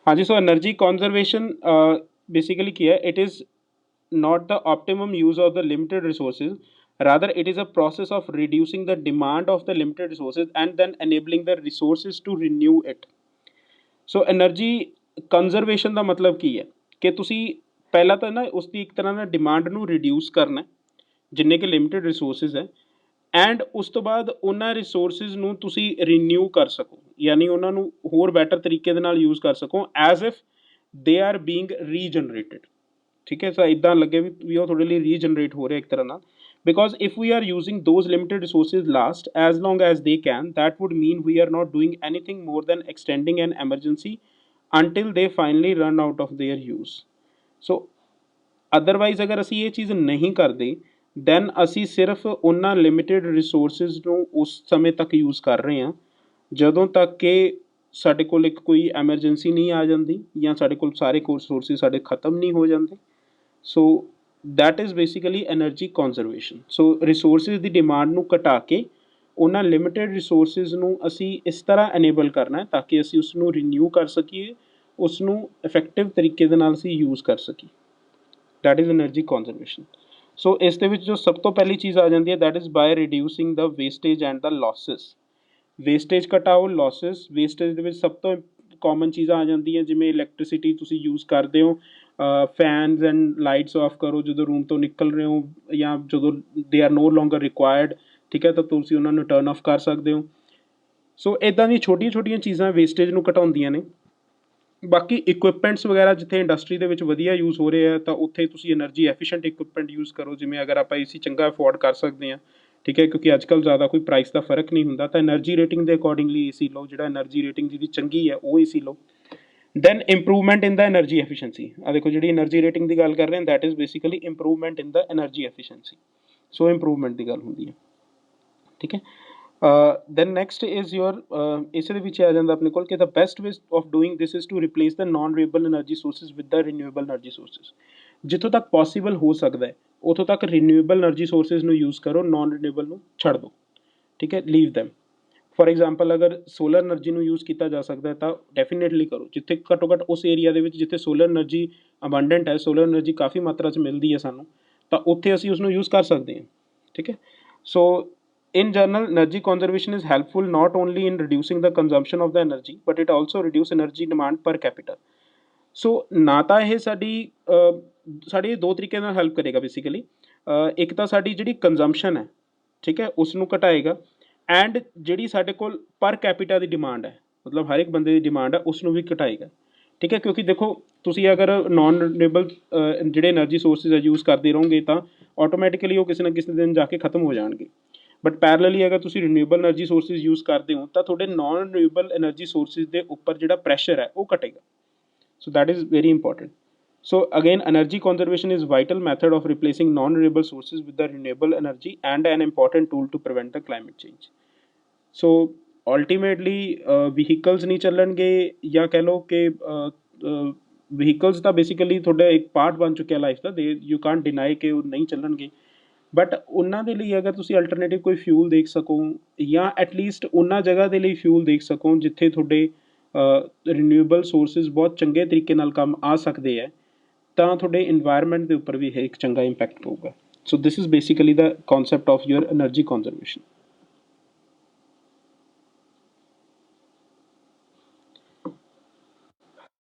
ਹਾਂਜੀ, ਸੋ એનર્ਜੀ ਕੰਜ਼ਰਵੇਸ਼ਨ ਬੇਸਿਕਲੀ ਕੀ ਹੈ, it is not the optimum use of the limited resources, rather it is a process of reducing the demand of the limited resources and then enabling the resources to renew it। So energy conservation ਦਾ ਮਤਲਬ ਕੀ ਹੈ ਕਿ ਤੁਸੀਂ ਪਹਿਲਾਂ ਤਾਂ ਨਾ ਉਸ ਦੀ ਇੱਕ ਤਰ੍ਹਾਂ ਨਾਲ ਡਿਮਾਂਡ ਨੂੰ ਰਿਡਿਊਸ ਕਰਨਾ, ਜਿੰਨੇ ਕਿ ਲਿਮਿਟਿਡ ਰਿਸੋਰਸਿਸ ਹੈ, ਐਂਡ ਉਸ ਤੋਂ ਬਾਅਦ ਉਹਨਾਂ ਰਿਸੋਰਸਿਸ ਨੂੰ ਤੁਸੀਂ ਰੀਨਿਊ ਕਰ ਸਕੋ, ਯਾਨੀ ਉਹਨਾਂ ਨੂੰ ਹੋਰ ਬੈਟਰ ਤਰੀਕੇ ਦੇ ਨਾਲ ਯੂਜ਼ ਕਰ ਸਕੋ as if they are being regenerated, ਠੀਕ ਹੈ। ਤਾਂ ਇੱਦਾਂ ਲੱਗੇ ਵੀ ਉਹ ਤੁਹਾਡੇ ਲਈ ਰੀਜਨਰੇਟ ਹੋ ਰਿਹਾ ਇੱਕ ਤਰ੍ਹਾਂ ਨਾਲ, because if we are using those limited resources last as long as they can, that would mean we are not doing anything more than extending an emergency until they finally run out of their use। so otherwise ਅਗਰ ਅਸੀਂ ਇਹ ਚੀਜ਼ ਨਹੀਂ ਕਰਦੇ, then ਅਸੀਂ ਸਿਰਫ ਉਹਨਾਂ limited resources ਨੂੰ ਉਸ ਸਮੇਂ ਤੱਕ ਯੂਜ਼ ਕਰ ਰਹੇ ਹਾਂ ਜਦੋਂ ਤੱਕ ਕਿ ਸਾਡੇ ਕੋਲ ਇੱਕ ਕੋਈ ਐਮਰਜੈਂਸੀ ਨਹੀਂ ਆ ਜਾਂਦੀ ਜਾਂ ਸਾਡੇ ਕੋਲ ਸਾਰੇ ਰਿਸੋਰਸਿਸ ਸਾਡੇ ਖਤਮ ਨਹੀਂ ਹੋ ਜਾਂਦੇ। ਸੋ that is basically energy conservation. So resources the demand ਨੂੰ ਘਟਾ ਕੇ ਉਹਨਾਂ ਲਿਮਿਟਿਡ ਰਿਸੋਰਸਿਸ ਨੂੰ ਅਸੀਂ ਇਸ ਤਰ੍ਹਾਂ ਅਨੇਬਲ ਕਰਨਾ ਹੈ ਤਾਂ ਕਿ ਅਸੀਂ ਉਸ ਨੂੰ ਰੀਨਿਊ ਕਰ ਸਕੀਏ, ਉਸ ਨੂੰ ਇਫੈਕਟਿਵ ਤਰੀਕੇ ਦੇ ਨਾਲ ਅਸੀਂ ਯੂਜ਼ ਕਰ ਸਕੀਏ, ਦੈਟ ਇਜ਼ એનર્ਜੀ ਕੰਜ਼ਰਵੇਸ਼ਨ। ਸੋ ਇਸ ਦੇ ਵਿੱਚ ਜੋ ਸਭ ਤੋਂ ਪਹਿਲੀ ਚੀਜ਼ ਆ ਜਾਂਦੀ ਹੈ, that is by reducing the wastage and the losses. Wastage ਘਟਾਓ, ਲੌਸਸ। ਵੇਸਟੇਜ ਦੇ ਵਿੱਚ ਸਭ ਤੋਂ ਕਾਮਨ ਚੀਜ਼ਾਂ ਆ ਜਾਂਦੀਆਂ, ਜਿਵੇਂ ਇਲੈਕਟ੍ਰੀਸਿਟੀ ਤੁਸੀਂ ਯੂਜ਼ ਕਰਦੇ ਹੋ, ਫੈਨਸ ਐਂਡ ਲਾਈਟਸ ਆਫ ਕਰੋ ਜਦੋਂ ਰੂਮ ਤੋਂ ਨਿਕਲ ਰਹੇ ਹੋ, ਜਾਂ ਜਦੋਂ ਦੇ ਆਰ ਨੋ ਲੋਂਗਰ ਰਿਕੁਆਇਰਡ, ਠੀਕ ਹੈ, ਤਾਂ ਤੁਸੀਂ ਉਹਨਾਂ ਨੂੰ ਟਰਨ ਆਫ ਕਰ ਸਕਦੇ ਹੋ। ਸੋ ਇੱਦਾਂ ਦੀਆਂ ਛੋਟੀਆਂ ਛੋਟੀਆਂ ਚੀਜ਼ਾਂ ਵੇਸਟੇਜ ਨੂੰ ਘਟਾਉਂਦੀਆਂ ਨੇ। ਬਾਕੀ ਇਕੁਇਪਮੈਂਟਸ ਵਗੈਰਾ ਜਿੱਥੇ ਇੰਡਸਟਰੀ ਦੇ ਵਿੱਚ ਵਧੀਆ ਯੂਜ਼ ਹੋ ਰਹੇ ਆ ਤਾਂ ਉੱਥੇ ਤੁਸੀਂ એનર્ਜੀ ਐਫੀਸ਼ੀਐਂਟ ਇਕੁਇਪਮੈਂਟ ਯੂਜ਼ ਕਰੋ, ਜਿਵੇਂ ਅਗਰ ਆਪਾਂ ਏਸੀ ਚੰਗਾ ਅਫੋਰਡ ਕਰ ਸਕਦੇ ਹਾਂ, ਠੀਕ ਹੈ, ਕਿਉਂਕਿ ਅੱਜ ਕੱਲ੍ਹ ਜ਼ਿਆਦਾ ਕੋਈ ਪ੍ਰਾਈਸ ਦਾ ਫਰਕ ਨਹੀਂ ਹੁੰਦਾ, ਤਾਂ એનર્ਜੀ ਰੇਟਿੰਗ ਦੇ ਅਕੋਰਡਿੰਗਲੀ ਏਸੀ ਲਓ, ਜਿਹੜਾ એનર્ਜੀ ਰੇਟਿੰਗ ਜਿਹਦੀ ਚੰਗੀ ਹੈ ਉਹ ਏਸੀ ਲਓ। ਦੈਨ ਇੰਪਰੂਵਮੈਂਟ ਇਨ ਦਾ એનર્ਜੀ ਐਫੀਸ਼ੀਐਂਸੀ। ਆ ਦੇਖੋ, ਜਿਹੜੀ એનર્ਜੀ ਰੇਟਿੰਗ ਦੀ ਗੱਲ ਕਰ ਰਹੇ ਹਾਂ, that is basically improvement in the energy efficiency. So improvement ਦੀ ਗੱਲ ਹੁੰਦੀ ਹੈ, ਠੀਕ ਹੈ। ਦੈਨ ਨੈਕਸਟ ਇਜ਼ ਯੋਰ ਇਸੇ ਦੇ ਵਿੱਚ ਆ ਜਾਂਦਾ ਆਪਣੇ ਕੋਲ ਕਿ the best way of doing this is to replace the non renewable energy sources with the renewable energy sources. ਜਿੱਥੋਂ ਤੱਕ ਪੋਸੀਬਲ ਹੋ ਸਕਦਾ ਹੈ ਉੱਥੋਂ ਤੱਕ ਰੀਨਿਊਏਬਲ એનર્ਜੀ ਸੋਰਸਿਸ ਨੂੰ ਯੂਜ਼ ਕਰੋ, ਨਾਨ ਰੀਨੇਬਲ ਨੂੰ ਛੱਡ ਦਿਓ, ਠੀਕ ਹੈ, ਲੀਵ ਦੈਮ। ਫॉर एग्जांपल ਅਗਰ ਸੋਲਰ એનર્ਜੀ ਨੂੰ ਯੂਜ਼ ਕੀਤਾ ਜਾ ਸਕਦਾ ਹੈ ਤਾਂ ਡੈਫੀਨੇਟਲੀ ਕਰੋ। ਜਿੱਥੇ ਘੱਟੋ ਘੱਟ ਉਸ ਏਰੀਆ ਦੇ ਵਿੱਚ ਜਿੱਥੇ ਸੋਲਰ એનર્ਜੀ ਅਬੰਡੈਂਟ ਹੈ, ਸੋਲਰ એનર્ਜੀ ਕਾਫੀ ਮਾਤਰਾ 'ਚ ਮਿਲਦੀ ਹੈ ਸਾਨੂੰ, ਤਾਂ ਉੱਥੇ ਅਸੀਂ ਉਸਨੂੰ ਯੂਜ਼ ਕਰ ਸਕਦੇ ਹਾਂ, ਠੀਕ ਹੈ। ਸੋ in general, energy conservation is helpful not only in reducing the consumption of the energy, but it also reduce energy demand per capita. ਸੋ ਨਾ ਤਾਂ ਇਹ ਸਾਡੀ ਦੋ ਤਰੀਕੇ ਨਾਲ ਹੈਲਪ ਕਰੇਗਾ ਬੇਸਿਕਲੀ। ਇੱਕ ਤਾਂ ਸਾਡੀ ਜਿਹੜੀ ਕੰਜ਼ੰਪਸ਼ਨ ਹੈ, ਠੀਕ ਹੈ, ਉਸ ਨੂੰ ਘਟਾਏਗਾ, ਐਂਡ ਜਿਹੜੀ ਸਾਡੇ ਕੋਲ ਪਰ ਕੈਪੀਟਾ ਦੀ ਡਿਮਾਂਡ ਹੈ, ਮਤਲਬ ਹਰ ਇੱਕ ਬੰਦੇ ਦੀ ਡਿਮਾਂਡ ਹੈ, ਉਸ ਨੂੰ ਵੀ ਘਟਾਏਗਾ, ਠੀਕ ਹੈ। ਕਿਉਂਕਿ ਦੇਖੋ ਤੁਸੀਂ ਅਗਰ ਨਾਨ ਰੀਨੇਬਲ ਜਿਹੜੇ એનર્ਜੀ ਸੋਰਸਿਸ ਆ ਯੂਜ਼ ਕਰਦੇ ਰਹੋਗੇ ਤਾਂ ਆਟੋਮੈਟਿਕਲੀ ਉਹ ਕਿਸੇ ਨਾ ਕਿਸੇ ਦਿਨ ਜਾ ਕੇ ਖਤਮ ਹੋ ਜਾਣਗੇ। ਬਟ ਪੈਰਲਲੀ ਅਗਰ ਤੁਸੀਂ ਰੀਨਿਊਏਬਲ એનર્ਜੀ ਸੋਰਸਿਸ ਯੂਜ਼ ਕਰਦੇ ਹੋ ਤਾਂ ਤੁਹਾਡੇ ਨਾਨ ਰੀਨਿਊਏਬਲ એનર્ਜੀ ਸੋਰਸਿਸ ਦੇ ਉੱਪਰ ਜਿਹੜਾ ਪ੍ਰੈਸ਼ਰ ਹੈ ਉਹ ਘਟੇਗਾ। So that is very important. So again, energy conservation is vital method of replacing non-renewable sources with the renewable energy and an important tool to prevent the climate change. So ultimately vehicles ਨਹੀਂ ਚੱਲਣਗੇ ਜਾਂ ਕਹਿ ਲਓ ਕਿ vehicles ਤਾਂ basically ਤੁਹਾਡਾ ਇੱਕ part ਬਣ ਚੁੱਕਿਆ ਲਾਈਫ ਦਾ, ਦੇ ਯੂ ਕਾਂਟ ਡਿਨਾਈ ਕਿ ਉਹ ਨਹੀਂ ਚੱਲਣਗੇ। ਬਟ ਉਹਨਾਂ ਦੇ ਲਈ ਅਗਰ ਤੁਸੀਂ ਅਲਟਰਨੇਟਿਵ ਕੋਈ ਫਿਊਲ ਦੇਖ ਸਕੋ ਜਾਂ ਐਟਲੀਸਟ ਉਹਨਾਂ ਜਗ੍ਹਾ ਦੇ ਲਈ ਫਿਊਲ ਦੇਖ ਸਕੋ ਜਿੱਥੇ ਤੁਹਾਡੇ ਰੀਨਿਊਏਬਲ ਸੋਰਸਿਸ ਬਹੁਤ ਚੰਗੇ ਤਰੀਕੇ ਨਾਲ ਕੰਮ ਆ ਸਕਦੇ ਹੈ, ਤਾਂ ਤੁਹਾਡੇ ਇਨਵਾਇਰਮੈਂਟ ਦੇ ਉੱਪਰ ਵੀ ਇਹ ਇੱਕ ਚੰਗਾ ਇੰਪੈਕਟ ਪਊਗਾ। So this is basically the concept of your energy conservation.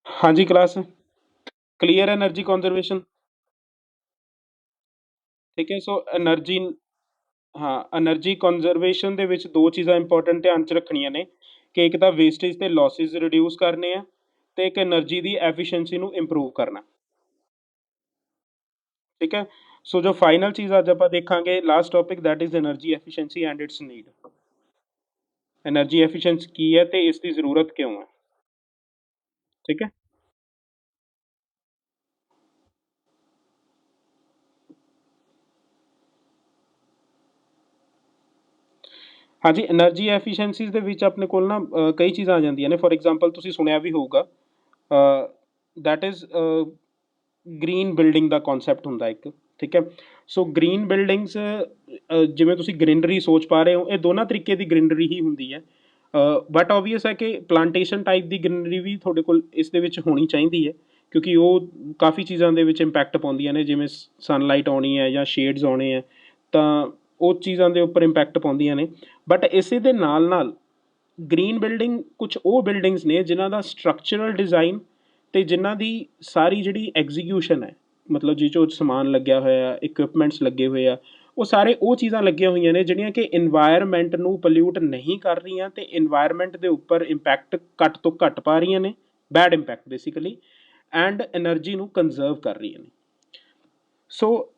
ਹਾਂਜੀ ਕਲਾਸ ਕਲੀਅਰ ਹੈ એનર્ਜੀ ਕੰਜ਼ਰਵੇਸ਼ਨ, ਠੀਕ ਹੈ। ਸੋ એનર્ਜੀ, ਹਾਂ, એનર્ਜੀ ਕੰਜ਼ਰਵੇਸ਼ਨ ਦੇ ਵਿੱਚ ਦੋ ਚੀਜ਼ਾਂ ਇੰਪੋਰਟੈਂਟ ਧਿਆਨ 'ਚ ਰੱਖਣੀਆਂ ਨੇ ਕਿ ਇੱਕ ਤਾਂ ਵੇਸਟੇਜ ਅਤੇ ਲੋਸਿਸ ਰਿਡਿਊਸ ਕਰਨੇ ਆ ਅਤੇ ਇੱਕ એનર્ਜੀ ਦੀ ਐਫੀਸ਼ੀਐਂਸੀ ਨੂੰ ਇੰਪਰੂਵ ਕਰਨਾ, ਠੀਕ ਹੈ। ਸੋ ਜੋ ਫਾਈਨਲ ਚੀਜ਼ ਅੱਜ ਆਪਾਂ ਦੇਖਾਂਗੇ last topic, that is energy efficiency and its need. Energy efficiency ਕੀ ਹੈ ਅਤੇ ਇਸ ਦੀ ਜ਼ਰੂਰਤ ਕਿਉਂ ਹੈ, ਠੀਕ ਹੈ। ਹਾਂਜੀ, એનર્ਜੀ ਐਫੀਸ਼ੀਐਂਸੀਜ਼ ਦੇ ਵਿੱਚ ਆਪਣੇ ਕੋਲ ਨਾ ਕਈ ਚੀਜ਼ਾਂ ਆ ਜਾਂਦੀਆਂ ਨੇ। ਫੋਰ ਐਗਜ਼ਾਮਪਲ ਤੁਸੀਂ ਸੁਣਿਆ ਵੀ ਹੋਊਗਾ, ਦੈਟ ਇਜ਼ ਗ੍ਰੀਨ ਬਿਲਡਿੰਗ ਦਾ ਕਨਸੈਪਟ ਹੁੰਦਾ ਇੱਕ, ਠੀਕ ਹੈ। ਸੋ ਗ੍ਰੀਨ ਬਿਲਡਿੰਗਸ, ਜਿਵੇਂ ਤੁਸੀਂ ਗ੍ਰੀਨਰੀ ਸੋਚ ਪਾ ਰਹੇ ਹੋ, ਇਹ ਦੋਨਾਂ ਤਰੀਕੇ ਦੀ ਗ੍ਰੀਨਰੀ ਹੀ ਹੁੰਦੀ ਹੈ। ਬਟ ਓਬਵੀਅਸ ਹੈ ਕਿ ਪਲਾਂਟੇਸ਼ਨ ਟਾਈਪ ਦੀ ਗ੍ਰੀਨਰੀ ਵੀ ਤੁਹਾਡੇ ਕੋਲ ਇਸ ਦੇ ਵਿੱਚ ਹੋਣੀ ਚਾਹੀਦੀ ਹੈ, ਕਿਉਂਕਿ ਉਹ ਕਾਫੀ ਚੀਜ਼ਾਂ ਦੇ ਵਿੱਚ ਇੰਪੈਕਟ ਪਾਉਂਦੀਆਂ ਨੇ, ਜਿਵੇਂ ਸਨਲਾਈਟ ਆਉਣੀ ਹੈ ਜਾਂ ਸ਼ੇਡਸ ਆਉਣੇ ਹੈ, ਤਾਂ ਉਹ ਚੀਜ਼ਾਂ ਦੇ ਉੱਪਰ ਇੰਪੈਕਟ ਪਾਉਂਦੀਆਂ ਨੇ। ਬਟ ਇਸੇ ਦੇ ਨਾਲ ਨਾਲ ਗ੍ਰੀਨ ਬਿਲਡਿੰਗ ਕੁਛ ਉਹ ਬਿਲਡਿੰਗਸ ਨੇ ਜਿਨ੍ਹਾਂ ਦਾ ਸਟਰਕਚਰਲ ਡਿਜ਼ਾਈਨ ਅਤੇ ਜਿਨ੍ਹਾਂ ਦੀ ਸਾਰੀ ਜਿਹੜੀ ਐਗਜ਼ੀਕਿਊਸ਼ਨ ਹੈ, ਮਤਲਬ ਜਿਹ 'ਚੋਂ ਸਮਾਨ ਲੱਗਿਆ ਹੋਇਆ, ਇਕੁਇਪਮੈਂਟਸ ਲੱਗੇ ਹੋਏ ਆ, ਉਹ ਸਾਰੇ ਉਹ ਚੀਜ਼ਾਂ ਲੱਗੀਆਂ ਹੋਈਆਂ ਨੇ ਜਿਹੜੀਆਂ ਕਿ ਇਨਵਾਇਰਮੈਂਟ ਨੂੰ ਪੋਲਿਊਟ ਨਹੀਂ ਕਰ ਰਹੀਆਂ ਅਤੇ ਇਨਵਾਇਰਮੈਂਟ ਦੇ ਉੱਪਰ ਇੰਪੈਕਟ ਘੱਟ ਤੋਂ ਘੱਟ ਪਾ ਰਹੀਆਂ ਨੇ, bad impact basically, and energy ਨੂੰ ਕੰਜ਼ਰਵ ਕਰ ਰਹੀਆਂ ਨੇ। ਸੋ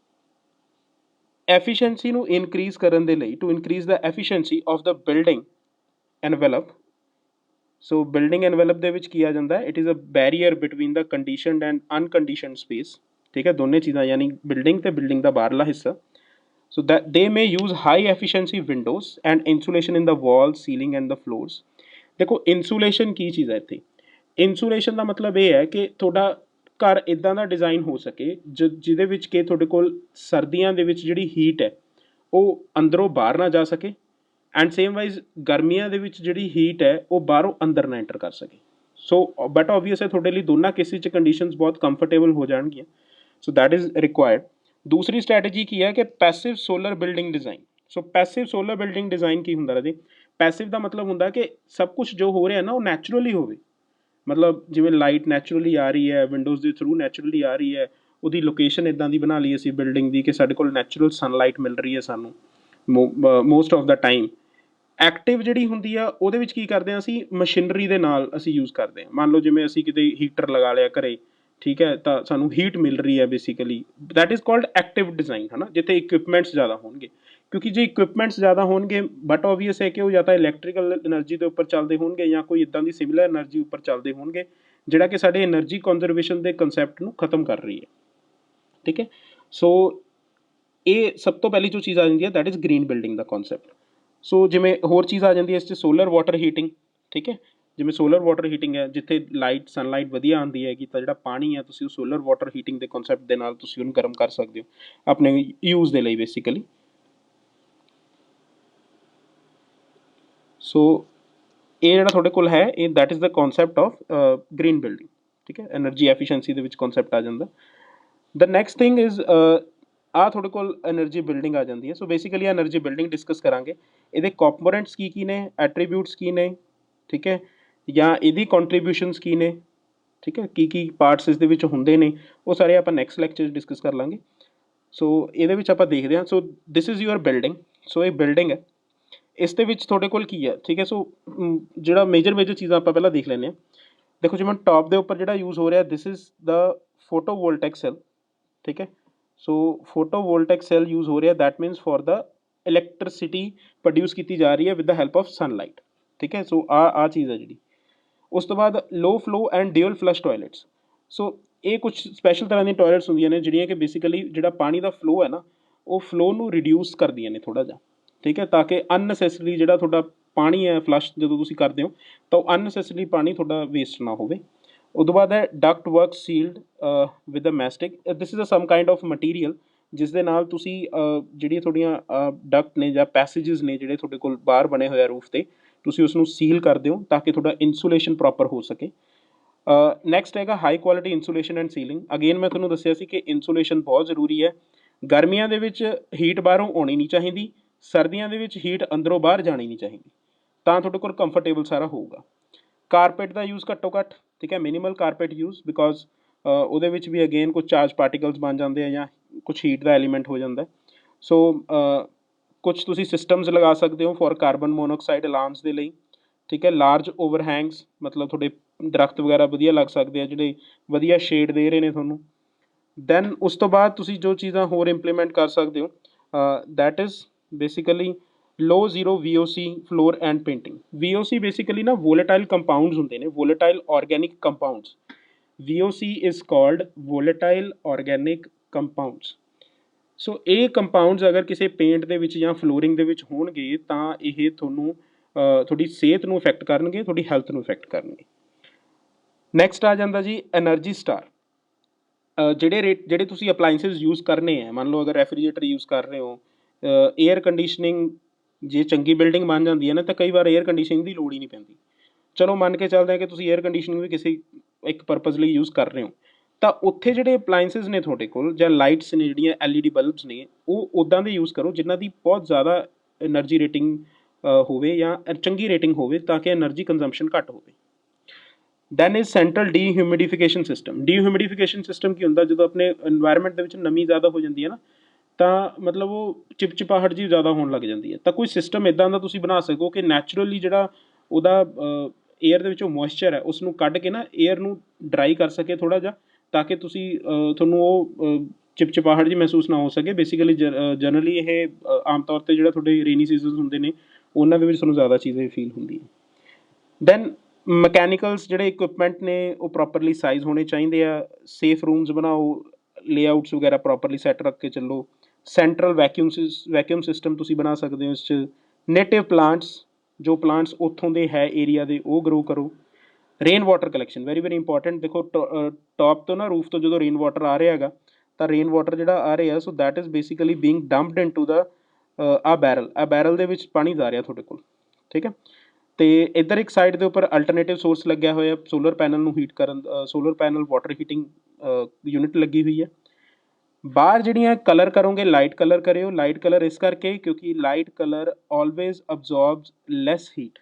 ਐਫੀਸ਼ੀਐਂਸੀ ਨੂੰ ਇਨਕਰੀਜ਼ ਕਰਨ ਦੇ ਲਈ, to increase the efficiency of the building envelope, so building envelope ਦੇ ਵਿੱਚ ਕੀ ਆ ਜਾਂਦਾ, it is a barrier between the conditioned and unconditioned space, ਠੀਕ ਹੈ, ਦੋਨੇ ਚੀਜ਼ਾਂ ਯਾਨੀ ਬਿਲਡਿੰਗ ਅਤੇ ਬਿਲਡਿੰਗ ਦਾ ਬਾਹਰਲਾ ਹਿੱਸਾ। So that they may use high efficiency windows and insulation in the walls, ceiling and the floors. ਦੇਖੋ ਇਨਸੂਲੇਸ਼ਨ ਕੀ ਚੀਜ਼ ਹੈ ਇੱਥੇ। ਇਨਸੂਲੇਸ਼ਨ ਦਾ ਮਤਲਬ ਇਹ ਹੈ ਕਿ ਤੁਹਾਡਾ ਘਰ ਇੱਦਾਂ ਦਾ ਡਿਜ਼ਾਈਨ ਹੋ ਸਕੇ ਜਿਹਦੇ ਵਿੱਚ ਕਿ ਤੁਹਾਡੇ ਕੋਲ ਸਰਦੀਆਂ ਦੇ ਵਿੱਚ ਜਿਹੜੀ ਹੀਟ ਹੈ ਉਹ ਅੰਦਰੋਂ ਬਾਹਰ ਨਾ ਜਾ ਸਕੇ, ਐਂਡ ਸੇਮ ਵਾਈਜ਼ ਗਰਮੀਆਂ ਦੇ ਵਿੱਚ ਜਿਹੜੀ ਹੀਟ ਹੈ ਉਹ ਬਾਹਰੋਂ ਅੰਦਰ ਨਾ ਐਂਟਰ ਕਰ ਸਕੇ। ਸੋ ਬਟ ਓਬਵੀਅਸ ਹੈ ਤੁਹਾਡੇ ਲਈ ਦੋਨਾਂ ਕੇਸਿਸ 'ਚ ਕੰਡੀਸ਼ਨਸ ਬਹੁਤ ਕੰਫਰਟੇਬਲ ਹੋ ਜਾਣਗੀਆਂ। ਸੋ ਦੈਟ ਇਜ਼ ਰਿਕੁਆਇਰਡ। ਦੂਸਰੀ ਸਟ੍ਰੈਟਜੀ ਕੀ ਹੈ ਕਿ ਪੈਸਿਵ ਸੋਲਰ ਬਿਲਡਿੰਗ ਡਿਜ਼ਾਈਨ। ਸੋ ਪੈਸਿਵ ਸੋਲਰ ਬਿਲਡਿੰਗ ਡਿਜ਼ਾਈਨ ਕੀ ਹੁੰਦਾ ਰਾਜੇ? ਪੈਸਿਵ ਦਾ ਮਤਲਬ ਹੁੰਦਾ ਕਿ ਸਭ ਕੁਝ ਜੋ ਹੋ ਰਿਹਾ ਨਾ ਉਹ ਨੈਚੁਰਲੀ ਹੋਵੇ, ਮਤਲਬ ਜਿਵੇਂ ਲਾਈਟ ਨੈਚੁਰਲੀ ਆ ਰਹੀ ਹੈ, ਵਿੰਡੋਜ਼ ਦੇ ਥਰੂ ਨੈਚੁਰਲੀ ਆ ਰਹੀ ਹੈ, ਉਹਦੀ ਲੋਕੇਸ਼ਨ ਇੱਦਾਂ ਦੀ ਬਣਾ ਲਈ ਅਸੀਂ ਬਿਲਡਿੰਗ ਦੀ ਕਿ ਸਾਡੇ ਕੋਲ ਨੈਚੁਰਲ ਸਨਲਾਈਟ ਮਿਲ ਰਹੀ ਹੈ ਸਾਨੂੰ most of the time. Active ਜਿਹੜੀ ਹੁੰਦੀ ਆ ਉਹਦੇ ਵਿੱਚ ਕੀ ਕਰਦੇ ਹਾਂ ਅਸੀਂ, ਮਸ਼ੀਨਰੀ ਦੇ ਨਾਲ ਅਸੀਂ ਯੂਜ਼ ਕਰਦੇ ਹਾਂ। ਮੰਨ ਲਓ ਜਿਵੇਂ ਅਸੀਂ ਕਿਤੇ ਹੀਟਰ ਲਗਾ ਲਿਆ ਘਰੇ, ਠੀਕ ਹੈ, ਤਾਂ ਸਾਨੂੰ ਹੀਟ ਮਿਲ ਰਹੀ ਹੈ basically, that is called active design, ਹੈ ਨਾ, ਜਿੱਥੇ ਇਕੁਇਪਮੈਂਟਸ ਜ਼ਿਆਦਾ ਹੋਣਗੇ। ਕਿਉਂਕਿ ਜੇ ਇਕੁਇਪਮੈਂਟਸ ਜ਼ਿਆਦਾ ਹੋਣਗੇ, ਬਟ ਓਬਵੀਅਸ ਹੈ ਕਿ ਉਹ ਜਾਂ ਤਾਂ ਇਲੈਕਟ੍ਰੀਕਲ એનર્ਜੀ ਦੇ ਉੱਪਰ ਚੱਲਦੇ ਹੋਣਗੇ ਜਾਂ ਕੋਈ ਇੱਦਾਂ ਦੀ ਸਿਮਿਲਰ એનર્ਜੀ ਉੱਪਰ ਚੱਲਦੇ ਹੋਣਗੇ ਜਿਹੜਾ ਕਿ ਸਾਡੇ એનર્ਜੀ ਕੰਜ਼ਰਵੇਸ਼ਨ ਦੇ ਕੰਸੈਪਟ ਨੂੰ ਖਤਮ ਕਰ ਰਹੀ ਹੈ, ਠੀਕ ਹੈ। ਸੋ ਇਹ ਸਭ ਤੋਂ ਪਹਿਲੀ ਜੋ ਚੀਜ਼ ਆ ਜਾਂਦੀ ਹੈ ਦੈਟ ਇਜ਼ ਗ੍ਰੀਨ ਬਿਲਡਿੰਗ ਦਾ ਕਨਸੈਪਟ। ਸੋ ਜਿਵੇਂ ਹੋਰ ਚੀਜ਼ ਆ ਜਾਂਦੀ ਹੈ ਇਸ 'ਚ ਸੋਲਰ ਵਾਟਰ ਹੀਟਿੰਗ, ਠੀਕ ਹੈ। ਜਿਵੇਂ ਸੋਲਰ ਵਾਟਰ ਹੀਟਿੰਗ ਹੈ, ਜਿੱਥੇ ਲਾਈਟ ਸਨਲਾਈਟ ਵਧੀਆ ਆਉਂਦੀ ਹੈਗੀ, ਤਾਂ ਜਿਹੜਾ ਪਾਣੀ ਹੈ ਤੁਸੀਂ ਉਹ ਸੋਲਰ ਵਾਟਰ ਹੀਟਿੰਗ ਦੇ ਕਨਸੈਪਟ ਦੇ ਨਾਲ ਤੁਸੀਂ ਉਹਨੂੰ ਗਰਮ ਕਰ ਸਕਦੇ ਹੋ ਆਪਣੇ ਯੂਜ਼ ਦੇ ਲਈ ਬੇਸਿਕਲੀ। ਸੋ ਇਹ ਜਿਹੜਾ ਤੁਹਾਡੇ ਕੋਲ ਹੈ ਇਹ that is the concept of green building, ਠੀਕ ਹੈ। ਐਨਰਜੀ ਐਫੀਸ਼ੀਐਂਸੀ ਦੇ ਵਿੱਚ ਕਨਸੈਪਟ ਆ ਜਾਂਦਾ। ਦ ਨੈਕਸਟ ਥਿੰਗ ਇਜ਼ ਆ ਤੁਹਾਡੇ ਕੋਲ ਐਨਰਜੀ ਬਿਲਡਿੰਗ ਆ ਜਾਂਦੀ ਹੈ। So basically energy building discuss ਕਰਾਂਗੇ। ਇਹਦੇ ਕੰਪੋਨੈਂਟਸ ਕੀ ਨੇ, ਐਟਰੀਬਿਊਟਸ ਕੀ ਨੇ, ਠੀਕ ਹੈ, ਜਾਂ ਇਹਦੀ ਕੰਟਰੀਬਿਊਸ਼ਨਸ ਕੀ ਨੇ, ਠੀਕ ਹੈ, ਕੀ ਪਾਰਟਸ ਇਸ ਦੇ ਵਿੱਚ ਹੁੰਦੇ ਨੇ, ਉਹ ਸਾਰੇ ਆਪਾਂ ਨੈਕਸਟ ਲੈਕਚਰ 'ਚ ਡਿਸਕਸ ਕਰ ਲਾਂਗੇ। ਸੋ ਇਹਦੇ ਵਿੱਚ ਆਪਾਂ ਦੇਖਦੇ ਹਾਂ। ਸੋ ਦਿਸ ਇਜ਼ ਯੂਅਰ ਬਿਲਡਿੰਗ। ਸੋ ਇਹ ਬਿਲਡਿੰਗ ਹੈ, ਇਸ ਦੇ ਵਿੱਚ ਤੁਹਾਡੇ ਕੋਲ ਕੀ ਹੈ, ਠੀਕ ਹੈ। ਸੋ ਜਿਹੜਾ ਮੇਜਰ ਚੀਜ਼ਾਂ ਆਪਾਂ ਪਹਿਲਾਂ ਦੇਖ ਲੈਂਦੇ ਹਾਂ। ਦੇਖੋ ਜਿਵੇਂ ਟੌਪ ਦੇ ਉੱਪਰ ਜਿਹੜਾ ਯੂਜ਼ ਹੋ ਰਿਹਾ, ਦਿਸ ਇਜ਼ ਦਾ ਫੋਟੋਵੋਲਟੈਕ ਸੈੱਲ, ਠੀਕ ਹੈ। ਸੋ ਫੋਟੋਵੋਲਟੈਕ ਸੈੱਲ ਯੂਜ਼ ਹੋ ਰਿਹਾ, that means for the electricity produce ਕੀਤੀ ਜਾ ਰਹੀ ਹੈ with the help of sunlight, ਠੀਕ ਹੈ। ਸੋ ਆ ਚੀਜ਼ ਹੈ ਜਿਹੜੀ। ਉਸ ਤੋਂ ਬਾਅਦ low flow and dual flush toilets. So ਇਹ ਕੁਛ ਸਪੈਸ਼ਲ ਤਰ੍ਹਾਂ ਦੀਆਂ ਟੋਇਲਟਸ ਹੁੰਦੀਆਂ ਨੇ ਜਿਹੜੀਆਂ ਕਿ ਬੇਸਿਕਲੀ ਜਿਹੜਾ ਪਾਣੀ ਦਾ ਫਲੋ ਹੈ ਨਾ, ਉਹ ਫਲੋ ਨੂੰ ਰਿਡਿਊਸ ਕਰਦੀਆਂ ਨੇ ਥੋੜ੍ਹਾ ਜਿਹਾ, ਠੀਕ ਹੈ, ਤਾਂ ਕਿ ਅਨਨੈਸੈਸਰੀ ਜਿਹੜਾ ਤੁਹਾਡਾ ਪਾਣੀ ਹੈ ਫਲਸ਼ ਜਦੋਂ ਤੁਸੀਂ ਕਰਦੇ ਹੋ ਤਾਂ ਉਹ ਅਨਨੈਸੈਸਰੀ ਪਾਣੀ ਤੁਹਾਡਾ ਵੇਸਟ ਨਾ ਹੋਵੇ। ਉਹ ਤੋਂ ਬਾਅਦ ਹੈ duct work sealed with a mastic. This is a some kind of material ਜਿਸ ਦੇ ਨਾਲ ਤੁਸੀਂ ਜਿਹੜੀਆਂ ਤੁਹਾਡੀਆਂ ਡਕਟ ਨੇ ਜਾਂ ਪੈਸੇਜਿਸ ਨੇ ਜਿਹੜੇ ਤੁਹਾਡੇ ਕੋਲ ਬਾਹਰ ਬਣੇ ਹੋਏ ਆ ਰੂਫ 'ਤੇ, ਤੁਸੀਂ ਉਸ ਨੂੰ ਸੀਲ ਕਰ ਦਿਓ ਤਾਂ ਕਿ ਤੁਹਾਡਾ ਇਨਸੂਲੇਸ਼ਨ ਪ੍ਰੋਪਰ ਹੋ ਸਕੇ। ਨੈਕਸਟ ਹੈਗਾ high quality insulation and sealing. Again ਮੈਂ ਤੁਹਾਨੂੰ ਦੱਸਿਆ ਸੀ ਕਿ ਇਨਸੂਲੇਸ਼ਨ ਬਹੁਤ ਜ਼ਰੂਰੀ ਹੈ। ਗਰਮੀਆਂ ਦੇ ਵਿੱਚ ਹੀਟ ਬਾਹਰੋਂ ਆਉਣੀ ਨਹੀਂ ਚਾਹੀਦੀ, ਸਰਦੀਆਂ ਦੇ ਵਿੱਚ ਹੀਟ ਅੰਦਰੋਂ ਬਾਹਰ ਜਾਣੀ ਨਹੀਂ ਚਾਹੀਦੀ, ਤਾਂ ਤੁਹਾਡੇ ਕੋਲ ਕੰਫਰਟੇਬਲ ਸਾਰਾ ਹੋਊਗਾ। ਕਾਰਪੇਟ ਦਾ ਯੂਜ਼ ਘੱਟੋ ਘੱਟ, ਠੀਕ ਹੈ, ਮਿਨੀਮਲ ਕਾਰਪੇਟ ਯੂਜ਼, ਬਿਕੋਜ਼ ਉਹਦੇ ਵਿੱਚ ਵੀ ਅਗੇਨ ਕੁਛ ਚਾਰਜ ਪਾਰਟੀਕਲਸ ਬਣ ਜਾਂਦੇ ਆ ਜਾਂ ਕੁਛ ਹੀਟ ਦਾ ਐਲੀਮੈਂਟ ਹੋ ਜਾਂਦਾ। ਸੋ ਕੁਛ ਤੁਸੀਂ ਸਿਸਟਮਸ ਲਗਾ ਸਕਦੇ ਹੋ ਫॉर ਕਾਰਬਨ ਮੋਨੋਆਕਸਾਈਡ ਅਲਾਰਮਸ ਦੇ ਲਈ, ਠੀਕ ਹੈ। ਲਾਰਜ ਓਵਰਹੈਂਗਸ, ਮਤਲਬ ਤੁਹਾਡੇ ਦਰਖਤ ਵਗੈਰਾ ਵਧੀਆ ਲੱਗ ਸਕਦੇ ਆ ਜਿਹੜੇ ਵਧੀਆ ਸ਼ੇਡ ਦੇ ਰਹੇ ਨੇ ਤੁਹਾਨੂੰ। ਦੈਨ ਉਸ ਤੋਂ ਬਾਅਦ ਤੁਸੀਂ ਜੋ ਚੀਜ਼ਾਂ ਹੋਰ ਇੰਪਲੀਮੈਂਟ ਕਰ ਸਕਦੇ ਹੋ, that is basically low zero VOC floor and painting. VOC basically ਨਾ ਵੋਲੇਟਾਈਲ ਕੰਪਾਊਂਡਸ ਹੁੰਦੇ ਨੇ, volatile organic compounds. VOC is called volatile organic compounds. So ਇਹ ਕੰਪਾਊਂਡਸ ਅਗਰ ਕਿਸੇ ਪੇਂਟ ਦੇ ਵਿੱਚ ਜਾਂ ਫਲੋਰਿੰਗ ਦੇ ਵਿੱਚ ਹੋਣਗੇ ਤਾਂ ਇਹ ਤੁਹਾਨੂੰ ਤੁਹਾਡੀ ਸਿਹਤ ਨੂੰ ਇਫੈਕਟ ਕਰਨਗੇ, ਤੁਹਾਡੀ ਹੈਲਥ ਨੂੰ ਇਫੈਕਟ ਕਰਨਗੇ। ਨੈਕਸਟ ਆ ਜਾਂਦਾ ਜੀ ਐਨਰਜੀ ਸਟਾਰ। ਜਿਹੜੇ ਤੁਸੀਂ ਅਪਲਾਈਐਂਸਿਸ ਯੂਜ਼ ਕਰਨੇ ਹੈ, ਮੰਨ ਲਓ ਅਗਰ ਰੈਫਰੀਜਰੇਟਰ ਯੂਜ਼ ਕਰ ਰਹੇ ਹੋ, ਏਅਰ ਕੰਡੀਸ਼ਨਿੰਗ, ਜੇ ਚੰਗੀ ਬਿਲਡਿੰਗ ਬਣ ਜਾਂਦੀ ਹੈ ਨਾ ਤਾਂ ਕਈ ਵਾਰ ਏਅਰ ਕੰਡੀਸ਼ਨਿੰਗ ਦੀ ਲੋੜ ਹੀ ਨਹੀਂ ਪੈਂਦੀ। ਚਲੋ ਮੰਨ ਕੇ ਚੱਲਦੇ ਹਾਂ ਕਿ ਤੁਸੀਂ ਏਅਰ ਕੰਡੀਸ਼ਨਿੰਗ ਵੀ ਕਿਸੇ ਇੱਕ ਪਰਪਜ਼ ਲਈ ਯੂਜ਼ ਕਰ ਰਹੇ ਹੋ, ਤਾਂ ਉੱਥੇ ਜਿਹੜੇ ਅਪਲਾਈਐਂਸਿਸ ਨੇ ਤੁਹਾਡੇ ਕੋਲ ਜਾਂ ਲਾਈਟਸ ਨੇ ਜਿਹੜੀਆਂ LED ਬਲਬਸ ਨੇ, ਉਹ ਉੱਦਾਂ ਦੇ ਯੂਜ਼ ਕਰੋ ਜਿਨ੍ਹਾਂ ਦੀ ਬਹੁਤ ਜ਼ਿਆਦਾ ਐਨਰਜੀ ਰੇਟਿੰਗ ਹੋਵੇ ਜਾਂ ਚੰਗੀ ਰੇਟਿੰਗ ਹੋਵੇ, ਤਾਂ ਕਿ ਐਨਰਜੀ ਕੰਜ਼ੰਪਸ਼ਨ ਘੱਟ ਹੋਵੇ। Then is central dehumidification system. Dehumidification system ਕੀ ਹੁੰਦਾ, ਜਦੋਂ ਆਪਣੇ ਇਨਵਾਇਰਮੈਂਟ ਦੇ ਵਿੱਚ ਨਮੀ ਜ਼ਿਆਦਾ ਹੋ ਜਾਂਦੀ ਹੈ ਨਾ, ਤਾਂ ਮਤਲਬ ਉਹ ਚਿਪਚਿਪਾਹਟ ਜੀ ਜ਼ਿਆਦਾ ਹੋਣ ਲੱਗ ਜਾਂਦੀ ਹੈ। ਤਾਂ ਕੋਈ ਸਿਸਟਮ ਇੱਦਾਂ ਦਾ ਤੁਸੀਂ ਬਣਾ ਸਕੋ ਕਿ ਨੈਚੁਰਲੀ ਜਿਹੜਾ ਉਹਦਾ ਏਅਰ ਦੇ ਵਿੱਚੋਂ ਮੋਇਸਚਰ ਹੈ ਉਸ ਨੂੰ ਕੱਢ ਕੇ ਨਾ ਏਅਰ ਨੂੰ ਡਰਾਈ ਕਰ ਸਕੇ ਥੋੜ੍ਹਾ ਜਿਹਾ, ਤਾਂ ਕਿ ਤੁਸੀਂ ਤੁਹਾਨੂੰ ਉਹ ਚਿਪਚਿਪਾਹਟ ਜੀ ਮਹਿਸੂਸ ਨਾ ਹੋ ਸਕੇ। ਬੇਸਿਕਲੀ ਜਨਰਲੀ ਇਹ ਆਮ ਤੌਰ 'ਤੇ ਜਿਹੜਾ ਤੁਹਾਡੇ ਰੇਨੀ ਸੀਜ਼ਨਸ ਹੁੰਦੇ ਨੇ ਉਹਨਾਂ ਦੇ ਵਿੱਚ ਤੁਹਾਨੂੰ ਜ਼ਿਆਦਾ ਚੀਜ਼ਾਂ ਫੀਲ ਹੁੰਦੀ ਹੈ। ਦੈਨ ਮਕੈਨੀਕਲਸ ਜਿਹੜੇ ਇਕੁਇਪਮੈਂਟ ਨੇ ਉਹ ਪ੍ਰੋਪਰਲੀ ਸਾਈਜ਼ ਹੋਣੇ ਚਾਹੀਦੇ ਆ। ਸੇਫ ਰੂਮਸ ਬਣਾਓ, ਲੇਆਊਟਸ ਵਗੈਰਾ ਪ੍ਰੋਪਰਲੀ ਸੈੱਟ ਰੱਖ ਕੇ ਚੱਲੋ। ਸੈਂਟਰਲ ਵੈਕਿਊਮ ਸਿਸਟਮ ਤੁਸੀਂ ਬਣਾ ਸਕਦੇ ਹੋ ਇਸ 'ਚ। ਨੇਟਿਵ ਪਲਾਂਟਸ, ਜੋ ਪਲਾਂਟਸ ਉੱਥੋਂ ਦੇ ਹੈ ਏਰੀਆ ਦੇ, ਉਹ ਗਰੋ ਕਰੋ। Rain water collection very very important. ਦੇਖੋ ਟੌਪ ਤੋਂ ਨਾ, ਰੂਫ ਤੋਂ ਜਦੋਂ ਰੇਨ ਵਾਟਰ ਆ ਰਿਹਾ ਹੈਗਾ, ਤਾਂ ਰੇਨ ਵਾਟਰ ਜਿਹੜਾ ਆ ਰਿਹਾ, so that is basically being dumped into the barrel ਦੇ ਵਿੱਚ ਪਾਣੀ ਜਾ ਰਿਹਾ ਤੁਹਾਡੇ ਕੋਲ, ਠੀਕ ਹੈ। ਅਤੇ ਇੱਧਰ ਇੱਕ ਸਾਈਡ ਦੇ ਉੱਪਰ ਅਲਟਰਨੇਟਿਵ ਸੋਰਸ ਲੱਗਿਆ ਹੋਇਆ ਸੋਲਰ ਪੈਨਲ ਨੂੰ ਹੀਟ ਕਰਨ, solar panel water heating unit ਲੱਗੀ ਹੋਈ ਹੈ। ਬਾਹਰ ਜਿਹੜੀਆਂ ਕਲਰ ਕਰੋਗੇ, ਲਾਈਟ ਕਲਰ ਕਰਿਓ। ਲਾਈਟ ਕਲਰ ਇਸ ਕਰਕੇ ਕਿਉਂਕਿ ਲਾਈਟ ਕਲਰ ਆਲਵੇਜ਼ ਅਬਜ਼ੋਰਬਸ ਲੈਸ ਹੀਟ।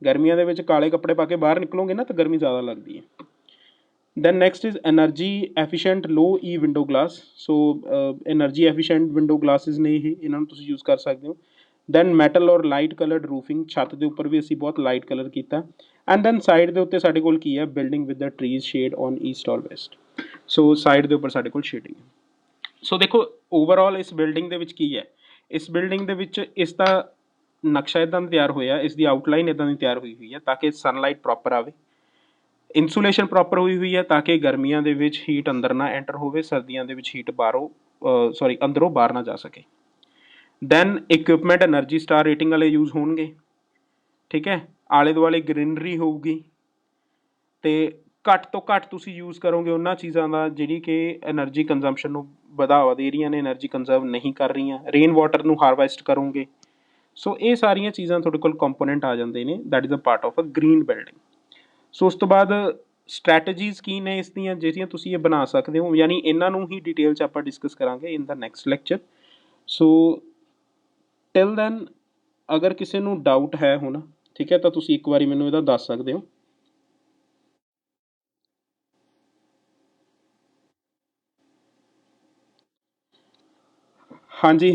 ਗਰਮੀਆਂ ਦੇ ਵਿੱਚ ਕਾਲੇ ਕੱਪੜੇ ਪਾ ਕੇ ਬਾਹਰ ਨਿਕਲੋਗੇ ਨਾ ਤਾਂ ਗਰਮੀ ਜ਼ਿਆਦਾ ਲੱਗਦੀ ਹੈ। Then next is energy efficient low E window glass. So energy efficient window glasses ਨੇ ਇਹ, ਇਹਨਾਂ ਨੂੰ ਤੁਸੀਂ ਯੂਜ਼ ਕਰ ਸਕਦੇ ਹੋ। Then metal or light coloured roofing. ਛੱਤ ਦੇ ਉੱਪਰ ਵੀ ਅਸੀਂ ਬਹੁਤ ਲਾਈਟ ਕਲਰ ਕੀਤਾ। ਐਂਡ ਦੈਨ ਸਾਈਡ ਦੇ ਉੱਤੇ ਸਾਡੇ ਕੋਲ ਕੀ ਹੈ, building with the trees shade on east or west. So side ਦੇ ਉੱਪਰ ਸਾਡੇ ਕੋਲ ਸ਼ੇਡਿੰਗ ਹੈ। ਸੋ ਦੇਖੋ ਓਵਰਆਲ ਇਸ ਬਿਲਡਿੰਗ ਦੇ ਵਿੱਚ ਕੀ ਹੈ, ਇਸ ਬਿਲਡਿੰਗ ਦੇ ਵਿੱਚ ਇਸ ਦਾ ਨਕਸ਼ਾ ਇੱਦਾਂ ਦਾ ਤਿਆਰ ਹੋਇਆ, ਇਸ ਦੀ ਆਊਟਲਾਈਨ ਇੱਦਾਂ ਦੀ ਤਿਆਰ ਹੋਈ ਹੋਈ ਹੈ ਤਾਂ ਕਿ ਸਨਲਾਈਟ ਪ੍ਰੋਪਰ ਆਵੇ। ਇਨਸੂਲੇਸ਼ਨ ਪ੍ਰੋਪਰ ਹੋਈ ਹੋਈ ਹੈ ਤਾਂ ਕਿ ਗਰਮੀਆਂ ਦੇ ਵਿੱਚ ਹੀਟ ਅੰਦਰ ਨਾ ਐਂਟਰ ਹੋਵੇ, ਸਰਦੀਆਂ ਦੇ ਵਿੱਚ ਹੀਟ ਅੰਦਰੋਂ ਬਾਹਰ ਨਾ ਜਾ ਸਕੇ। Then equipment energy star rating ਵਾਲੇ ਯੂਜ਼ ਹੋਣਗੇ, ਠੀਕ ਹੈ। ਆਲੇ ਦੁਆਲੇ ਗ੍ਰੀਨਰੀ ਹੋਊਗੀ, ਅਤੇ ਘੱਟ ਤੋਂ ਘੱਟ ਤੁਸੀਂ ਯੂਜ਼ ਕਰੋਗੇ ਉਹਨਾਂ ਚੀਜ਼ਾਂ ਦਾ ਜਿਹੜੀ ਕਿ ਐਨਰਜੀ ਕੰਜ਼ੰਪਸ਼ਨ ਨੂੰ ਵਧਾਵਾ ਦੇ ਰਹੀਆਂ ਨੇ, ਐਨਰਜੀ ਕੰਜ਼ਰਵ ਨਹੀਂ ਕਰ ਰਹੀਆਂ। ਰੇਨ ਵਾਟਰ ਨੂੰ ਹਾਰਵੈਸਟ ਕਰੋਗੇ। ਸੋ ਇਹ ਸਾਰੀਆਂ ਚੀਜ਼ਾਂ ਤੁਹਾਡੇ ਕੋਲ ਕੰਪੋਨੈਂਟ ਆ ਜਾਂਦੇ ਨੇ, that is a part of a green building. So ਉਸ ਤੋਂ ਬਾਅਦ ਸਟ੍ਰੈਟਜੀਜ਼ ਕੀ ਨੇ ਇਸ ਦੀਆਂ ਜਿਹੜੀਆਂ ਤੁਸੀਂ ਇਹ ਬਣਾ ਸਕਦੇ ਹੋ, ਯਾਨੀ ਇਹਨਾਂ ਨੂੰ ਹੀ ਡਿਟੇਲ 'ਚ ਆਪਾਂ ਡਿਸਕਸ ਕਰਾਂਗੇ ਇਨ ਦਾ ਨੈਕਸਟ ਲੈਕਚਰ। ਸੋ ਟਿਲ ਦੈਨ ਅਗਰ ਕਿਸੇ ਨੂੰ ਡਾਊਟ ਹੈ ਹੁਣ, ਠੀਕ ਹੈ, ਤਾਂ ਤੁਸੀਂ ਇੱਕ ਵਾਰੀ ਮੈਨੂੰ ਇਹਦਾ ਦੱਸ ਸਕਦੇ ਹੋ। ਹਾਂਜੀ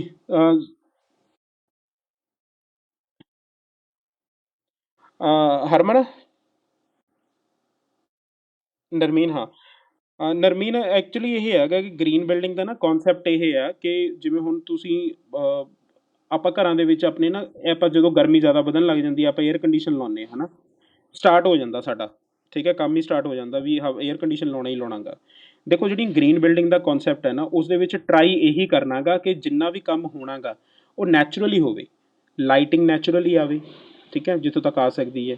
ਹਰਮਨ, ਨਰਮੀਨ, ਹਾਂ। ਨਰਮੀਨ, ਐਕਚੁਅਲੀ ਇਹ ਹੈਗਾ ਕਿ ਗ੍ਰੀਨ ਬਿਲਡਿੰਗ ਦਾ ਨਾ ਕੌਨਸੈਪਟ ਇਹ ਆ ਕਿ ਜਿਵੇਂ ਹੁਣ ਤੁਸੀਂ ਆਪਾਂ ਘਰਾਂ ਦੇ ਵਿੱਚ ਆਪਣੇ ਨਾ, ਆਪਾਂ ਜਦੋਂ ਗਰਮੀ ਜ਼ਿਆਦਾ ਵਧਣ ਲੱਗ ਜਾਂਦੀ ਆ, ਆਪਾਂ ਏਅਰ ਕੰਡੀਸ਼ਨ ਲਾਉਂਦੇ ਹਾਂ, ਹੈ ਨਾ। ਸਟਾਰਟ ਹੋ ਜਾਂਦਾ ਸਾਡਾ, ਠੀਕ ਹੈ, ਕੰਮ ਹੀ ਸਟਾਰਟ ਹੋ ਜਾਂਦਾ ਵੀ ਹਾਂ ਏਅਰ ਕੰਡੀਸ਼ਨ ਲਾਉਣਾ ਹੀ ਲਾਉਣਾ ਗਾ। ਦੇਖੋ ਜਿਹੜੀ ਗ੍ਰੀਨ ਬਿਲਡਿੰਗ ਦਾ ਕੌਨਸੈਪਟ ਹੈ ਨਾ, ਉਸ ਦੇ ਵਿੱਚ ਟਰਾਈ ਇਹੀ ਕਰਨਾ ਗਾ ਕਿ ਜਿੰਨਾ ਵੀ ਕੰਮ ਹੋਣਾ ਗਾ ਉਹ ਨੈਚੁਰਲੀ ਹੋਵੇ। ਲਾਈਟਿੰਗ ਨੈਚੁਰਲੀ ਆਵੇ, ਠੀਕ ਹੈ, ਜਿੱਥੋਂ ਤੱਕ ਆ ਸਕਦੀ ਹੈ।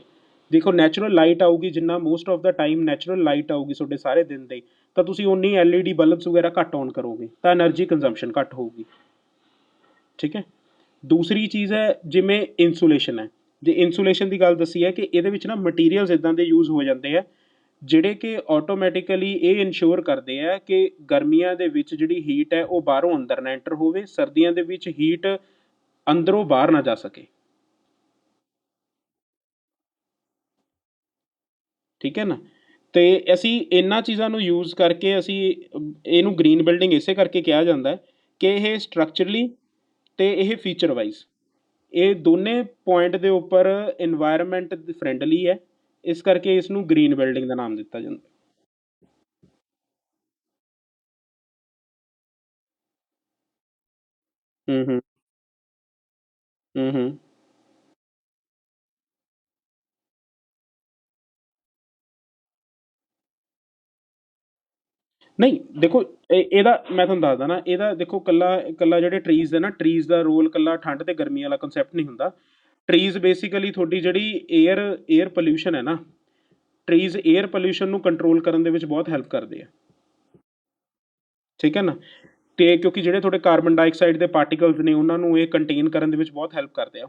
ਦੇਖੋ ਨੈਚੁਰਲ ਲਾਈਟ ਆਊਗੀ, ਜਿੰਨਾ most of the time natural light ਆਊਗੀ ਤੁਹਾਡੇ ਸਾਰੇ ਦਿਨ ਦੇ, ਤਾਂ ਤੁਸੀਂ ਉਨੀ LED ਬਲਬਸ ਵਗੈਰਾ ਘੱਟ ਔਨ ਕਰੋਗੇ, ਤਾਂ ਐਨਰਜੀ ਕੰਜ਼ੰਪਸ਼ਨ ਘੱਟ ਹੋਊਗੀ, ਠੀਕ ਹੈ। ਦੂਸਰੀ ਚੀਜ਼ ਹੈ ਜਿਵੇਂ ਇਨਸੂਲੇਸ਼ਨ ਹੈ। ਜੇ ਇਨਸੂਲੇਸ਼ਨ ਦੀ ਗੱਲ ਦੱਸੀ ਹੈ ਕਿ ਇਹਦੇ ਵਿੱਚ ਨਾ ਮਟੀਰੀਅਲਸ ਇੱਦਾਂ ਦੇ ਯੂਜ਼ ਹੋ ਜਾਂਦੇ ਆ ਜਿਹੜੇ ਕਿ ਆਟੋਮੈਟਿਕਲੀ ਇਹ ਇਨਸ਼ੋਰ ਕਰਦੇ ਆ ਕਿ ਗਰਮੀਆਂ ਦੇ ਵਿੱਚ ਜਿਹੜੀ ਹੀਟ ਹੈ ਉਹ ਬਾਹਰੋਂ ਅੰਦਰ ਨਾ ਐਂਟਰ ਹੋਵੇ, ਸਰਦੀਆਂ ਦੇ ਵਿੱਚ ਹੀਟ ਅੰਦਰੋਂ ਬਾਹਰ ਨਾ ਜਾ ਸਕੇ, ਠੀਕ ਹੈ ਨਾ। ਅਤੇ ਅਸੀਂ ਇਹਨਾਂ ਚੀਜ਼ਾਂ ਨੂੰ ਯੂਜ਼ ਕਰਕੇ ਅਸੀਂ ਇਹਨੂੰ ਗ੍ਰੀਨ ਬਿਲਡਿੰਗ ਇਸੇ ਕਰਕੇ ਕਿਹਾ ਜਾਂਦਾ ਕਿ ਇਹ ਸਟਰਕਚਰਲੀ ਅਤੇ ਇਹ ਫੀਚਰ ਵਾਈਜ਼ ਇਹ ਦੋਨੇ ਪੁਆਇੰਟ ਦੇ ਉੱਪਰ ਇਨਵਾਇਰਮੈਂਟ ਫਰੈਂਡਲੀ ਹੈ, ਇਸ ਕਰਕੇ ਇਸ ਨੂੰ ਗ੍ਰੀਨ ਬਿਲਡਿੰਗ ਦਾ ਨਾਮ ਦਿੱਤਾ ਜਾਂਦਾ। ਹੂੰ ਹੂੰ ਹੂੰ ਹੂੰ ਨਹੀਂ ਦੇਖੋ, ਇਹਦਾ ਮੈਂ ਤੁਹਾਨੂੰ ਦੱਸਦਾ ਨਾ, ਇਹਦਾ ਦੇਖੋ ਕੱਲਾ ਕੱਲਾ ਜਿਹੜੇ ਟਰੀਜ਼ ਹੈ ਨਾ, ਟਰੀਜ਼ ਦਾ ਰੋਲ ਕੱਲਾ ਠੰਡ ਤੇ ਗਰਮੀ ਵਾਲਾ ਕੰਸੈਪਟ ਨਹੀਂ ਹੁੰਦਾ। ਟਰੀਜ਼ ਬੇਸਿਕਲੀ ਤੁਹਾਡੀ ਜਿਹੜੀ ਏਅਰ ਪੋਲਿਊਸ਼ਨ ਹੈ ਨਾ, ਟਰੀਜ਼ ਏਅਰ ਪੋਲਿਊਸ਼ਨ ਨੂੰ ਕੰਟਰੋਲ ਕਰਨ ਦੇ ਵਿੱਚ ਬਹੁਤ ਹੈਲਪ ਕਰਦੇ ਆ, ਠੀਕ ਹੈ ਨਾ। ਤੇ ਕਿਉਂਕਿ ਜਿਹੜੇ ਤੁਹਾਡੇ ਕਾਰਬਨ ਡਾਈਆਕਸਾਈਡ ਦੇ ਪਾਰਟੀਕਲਸ ਨੇ ਉਹਨਾਂ ਨੂੰ ਇਹ ਕੰਟੇਨ ਕਰਨ ਦੇ ਵਿੱਚ ਬਹੁਤ ਹੈਲਪ ਕਰਦੇ ਆ।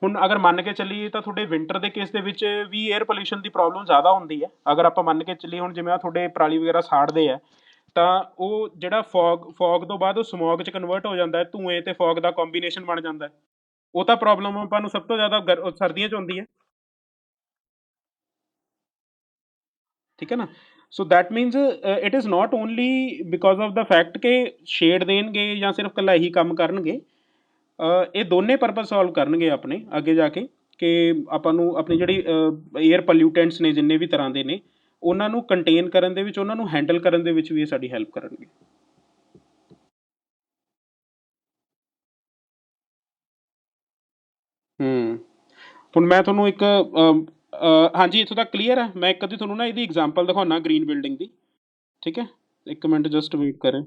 ਹੁਣ ਅਗਰ ਮੰਨ ਕੇ ਚੱਲੀਏ ਤਾਂ ਤੁਹਾਡੇ ਵਿੰਟਰ ਦੇ ਕੇਸ ਦੇ ਵਿੱਚ ਵੀ ਏਅਰ ਪੋਲਿਊਸ਼ਨ ਦੀ ਪ੍ਰੋਬਲਮ ਜ਼ਿਆਦਾ ਹੁੰਦੀ ਹੈ। ਅਗਰ ਆਪਾਂ ਮੰਨ ਕੇ ਚੱਲੀਏ, ਹੁਣ ਜਿਵੇਂ ਆ ਤੁਹਾਡੇ ਪਰਾਲੀ ਵਗੈਰਾ ਸਾੜਦੇ ਆ, ਤਾਂ ਉਹ ਜਿਹੜਾ ਫੌਗ ਤੋਂ ਬਾਅਦ ਉਹ ਸਮੌਗ 'ਚ ਕਨਵਰਟ ਹੋ ਜਾਂਦਾ ਹੈ, ਧੂਏ ਅਤੇ ਫੌਗ ਦਾ ਕੰਬੀਨੇਸ਼ਨ ਬਣ ਜਾਂਦਾ ਹੈ। ਉਹ ਤਾਂ ਪ੍ਰੋਬਲਮ ਆਪਾਂ ਨੂੰ ਸਭ ਤੋਂ ਜ਼ਿਆਦਾ ਸਰਦੀਆਂ 'ਚ ਹੁੰਦੀ ਹੈ, ਠੀਕ ਹੈ ਨਾ। So that means it is not only because of the fact ਕਿ ਸ਼ੇਡ ਦੇਣਗੇ ਜਾਂ ਸਿਰਫ ਇਕੱਲਾ ਇਹੀ ਕੰਮ ਕਰਨਗੇ। ਇਹ ਦੋਨੇ ਪਰਪਸ ਸੋਲਵ ਕਰਨਗੇ ਆਪਣੇ ਅੱਗੇ ਜਾ ਕੇ, ਕਿ ਆਪਾਂ ਨੂੰ ਆਪਣੀ ਜਿਹੜੀ ਏਅਰ ਪੋਲਿਊਟੈਂਟਸ ਨੇ ਜਿੰਨੇ ਵੀ ਤਰ੍ਹਾਂ ਦੇ ਨੇ, ਉਹਨਾਂ ਨੂੰ ਕੰਟੇਨ ਕਰਨ ਦੇ ਵਿੱਚ, ਉਹਨਾਂ ਨੂੰ ਹੈਂਡਲ ਕਰਨ ਦੇ ਵਿੱਚ ਵੀ ਇਹ ਸਾਡੀ ਹੈਲਪ ਕਰਨਗੇ। ਹੂੰ। ਹੁਣ ਮੈਂ ਤੁਹਾਨੂੰ ਇੱਕ ਹਾਂਜੀ ਇੱਥੋਂ ਤੱਕ ਕਲੀਅਰ ਹੈ। ਮੈਂ ਇੱਕ ਅੱਧੀ ਤੁਹਾਨੂੰ ਨਾ ਇਹਦੀ ਐਗਜ਼ਾਮਪਲ ਦਿਖਾਉਣਾ ਗ੍ਰੀਨ ਬਿਲਡਿੰਗ ਦੀ, ਠੀਕ ਹੈ। ਇੱਕ ਮਿੰਟ ਜਸਟ ਵੇਟ ਕਰੇ।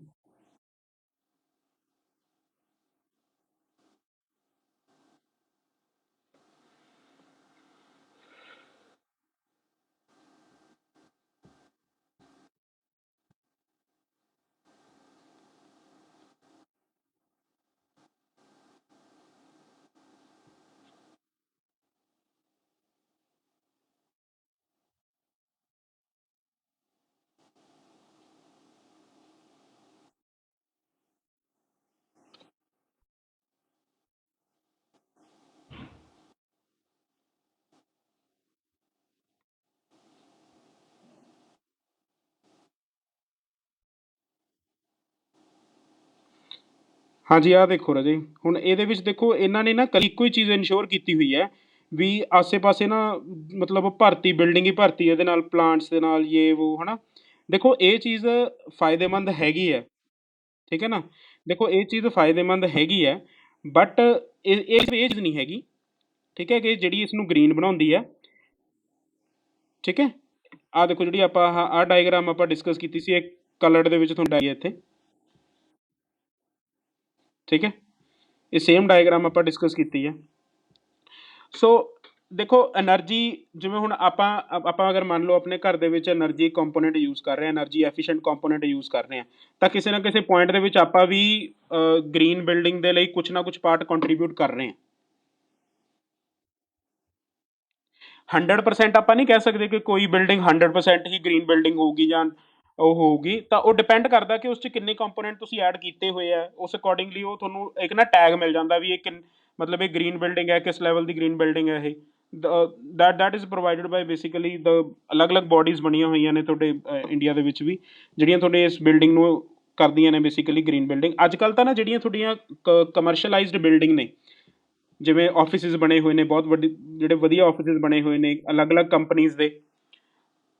ਹਾਂਜੀ ਆਹ ਦੇਖੋ ਰਾਜੇ, ਹੁਣ ਇਹਦੇ ਵਿੱਚ ਦੇਖੋ ਇਹਨਾਂ ਨੇ ਨਾ ਕੱਲੀ ਇੱਕੋ ਹੀ ਚੀਜ਼ ਇਨਸ਼ੋਰ ਕੀਤੀ ਹੋਈ ਹੈ ਵੀ ਆਸੇ ਪਾਸੇ ਨਾ, ਮਤਲਬ ਭਰਤੀ ਬਿਲਡਿੰਗ ਹੀ ਭਰਤੀ ਇਹਦੇ ਨਾਲ, ਪਲਾਂਟਸ ਦੇ ਨਾਲ, ਇਹ ਉਹ, ਹੈ ਨਾ। ਦੇਖੋ ਇਹ ਚੀਜ਼ ਫਾਇਦੇਮੰਦ ਹੈਗੀ ਹੈ, ਠੀਕ ਹੈ ਨਾ। ਦੇਖੋ ਇਹ ਚੀਜ਼ ਫਾਇਦੇਮੰਦ ਹੈਗੀ ਹੈ, ਬਟ ਇਹ ਚੀਜ਼ ਨਹੀਂ ਹੈਗੀ, ਠੀਕ ਹੈ, ਕਿ ਜਿਹੜੀ ਇਸ ਨੂੰ ਗ੍ਰੀਨ ਬਣਾਉਂਦੀ ਹੈ, ਠੀਕ ਹੈ। ਆਹ ਦੇਖੋ ਜਿਹੜੀ ਆਪਾਂ ਆਹ ਡਾਇਗਰਾਮ ਆਪਾਂ ਡਿਸਕਸ ਕੀਤੀ ਸੀ, ਇਹ ਕਲਰਡ ਦੇ ਵਿੱਚ ਤੁਹਾਨੂੰ ਡਾਈ ਹੈ ਇੱਥੇ, ਠੀਕ ਹੈ। ਇਹ ਸੇਮ ਡਾਇਗਰਾਮ ਆਪਾਂ ਡਿਸਕਸ ਕੀਤੀ ਹੈ। ਸੋ ਦੇਖੋ એનર્ਜੀ, ਜਿਵੇਂ ਹੁਣ ਆਪਾਂ ਅਗਰ ਮੰਨ ਲਓ ਆਪਣੇ ਘਰ ਦੇ ਵਿੱਚ એનર્ਜੀ ਕੰਪੋਨੈਂਟ ਯੂਜ਼ ਕਰ ਰਹੇ ਹਾਂ, એનર્ਜੀ ਐਫੀਸ਼ੀਐਂਟ ਕੰਪੋਨੈਂਟ ਯੂਜ਼ ਕਰ ਰਹੇ ਹਾਂ, ਤਾਂ ਕਿਸੇ ਨਾ ਕਿਸੇ ਪੁਆਇੰਟ ਦੇ ਵਿੱਚ ਆਪਾਂ ਵੀ ਗ੍ਰੀਨ ਬਿਲਡਿੰਗ ਦੇ ਲਈ ਕੁਛ ਨਾ ਕੁਛ ਪਾਰਟ ਕੰਟਰੀਬਿਊਟ ਕਰ ਰਹੇ ਹਾਂ। 100% ਆਪਾਂ ਨਹੀਂ ਕਹਿ ਸਕਦੇ ਕਿ ਕੋਈ ਬਿਲਡਿੰਗ 100% ਹੀ ਗ੍ਰੀਨ ਬਿਲਡਿੰਗ ਹੋਊਗੀ ਜਾਂ ਉਹ ਹੋਊਗੀ, ਤਾਂ ਉਹ ਡਿਪੈਂਡ ਕਰਦਾ ਕਿ ਉਸ 'ਚ ਕਿੰਨੇ ਕੰਪੋਨੈਂਟ ਤੁਸੀਂ ਐਡ ਕੀਤੇ ਹੋਏ ਆ। ਉਸ ਅਕੋਰਡਿੰਗਲੀ ਉਹ ਤੁਹਾਨੂੰ ਇੱਕ ਨਾ ਟੈਗ ਮਿਲ ਜਾਂਦਾ ਵੀ ਇਹ ਮਤਲਬ ਇਹ ਗ੍ਰੀਨ ਬਿਲਡਿੰਗ ਹੈ, ਕਿਸ ਲੈਵਲ ਦੀ ਗ੍ਰੀਨ ਬਿਲਡਿੰਗ ਹੈ ਇਹ। That is provided by basically ਅਲੱਗ-ਅਲੱਗ ਬੋਡੀਜ਼ ਬਣੀਆਂ ਹੋਈਆਂ ਨੇ ਤੁਹਾਡੇ ਇੰਡੀਆ ਦੇ ਵਿੱਚ ਵੀ, ਜਿਹੜੀਆਂ ਤੁਹਾਡੇ ਇਸ ਬਿਲਡਿੰਗ ਨੂੰ ਕਰਦੀਆਂ ਨੇ ਬੇਸਿਕਲੀ ਗ੍ਰੀਨ ਬਿਲਡਿੰਗ। ਅੱਜ ਕੱਲ੍ਹ ਤਾਂ ਨਾ ਜਿਹੜੀਆਂ ਤੁਹਾਡੀਆਂ ਕਮਰਸ਼ੀਅਲਾਈਜ਼ਡ ਬਿਲਡਿੰਗ ਨੇ, ਜਿਵੇਂ ਆਫਿਸਿਸ ਬਣੇ ਹੋਏ ਨੇ ਬਹੁਤ ਵੱਡੇ, ਜਿਹੜੇ ਵਧੀਆ ਆਫਿਸਿਸ ਬਣੇ ਹੋਏ ਨੇ ਅਲੱਗ-ਅਲੱਗ ਕੰਪਨੀਜ਼ ਦੇ,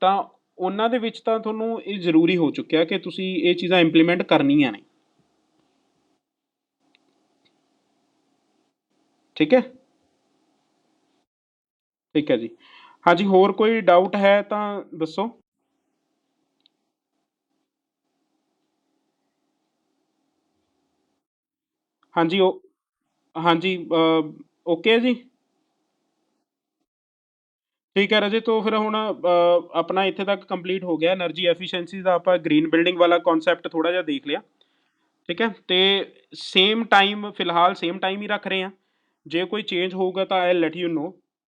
ਤਾਂ ਉਹਨਾਂ ਦੇ ਵਿੱਚ ਤਾਂ ਤੁਹਾਨੂੰ ਇਹ ਜ਼ਰੂਰੀ ਹੋ ਚੁੱਕਿਆ ਕਿ ਤੁਸੀਂ ਇਹ ਚੀਜ਼ਾਂ ਇੰਪਲੀਮੈਂਟ ਕਰਨੀਆਂ ਨੇ। ਠੀਕ ਹੈ, ਠੀਕ ਹੈ ਜੀ। ਹਾਂਜੀ, ਹੋਰ ਕੋਈ ਡਾਊਟ ਹੈ ਤਾਂ ਦੱਸੋ। ਹਾਂਜੀ ਉਹ, ਹਾਂਜੀ ਓਕੇ ਹੈ ਜੀ। ਠੀਕ ਹੈ ਰਾਜੇ, ਤੋਂ ਫਿਰ ਹੁਣ ਆਪਣਾ ਇੱਥੇ ਤੱਕ ਕੰਪਲੀਟ ਹੋ ਗਿਆ એનર્ਜੀ ਐਫੀਸ਼ੀਐਂਸੀ ਦਾ, ਆਪਾਂ ਗ੍ਰੀਨ ਬਿਲਡਿੰਗ ਵਾਲਾ ਕਨਸੈਪਟ ਥੋੜ੍ਹਾ ਜਿਹਾ ਦੇਖ ਲਿਆ। ਠੀਕ ਹੈ, ਅਤੇ ਸੇਮ ਟਾਈਮ ਫਿਲਹਾਲ ਸੇਮ ਟਾਈਮ ਹੀ ਰੱਖ ਰਹੇ ਹਾਂ। ਜੇ ਕੋਈ ਚੇਂਜ ਹੋਊਗਾ ਤਾਂ ਆਈ ਲੈਟ ਯੂ ਨੋ।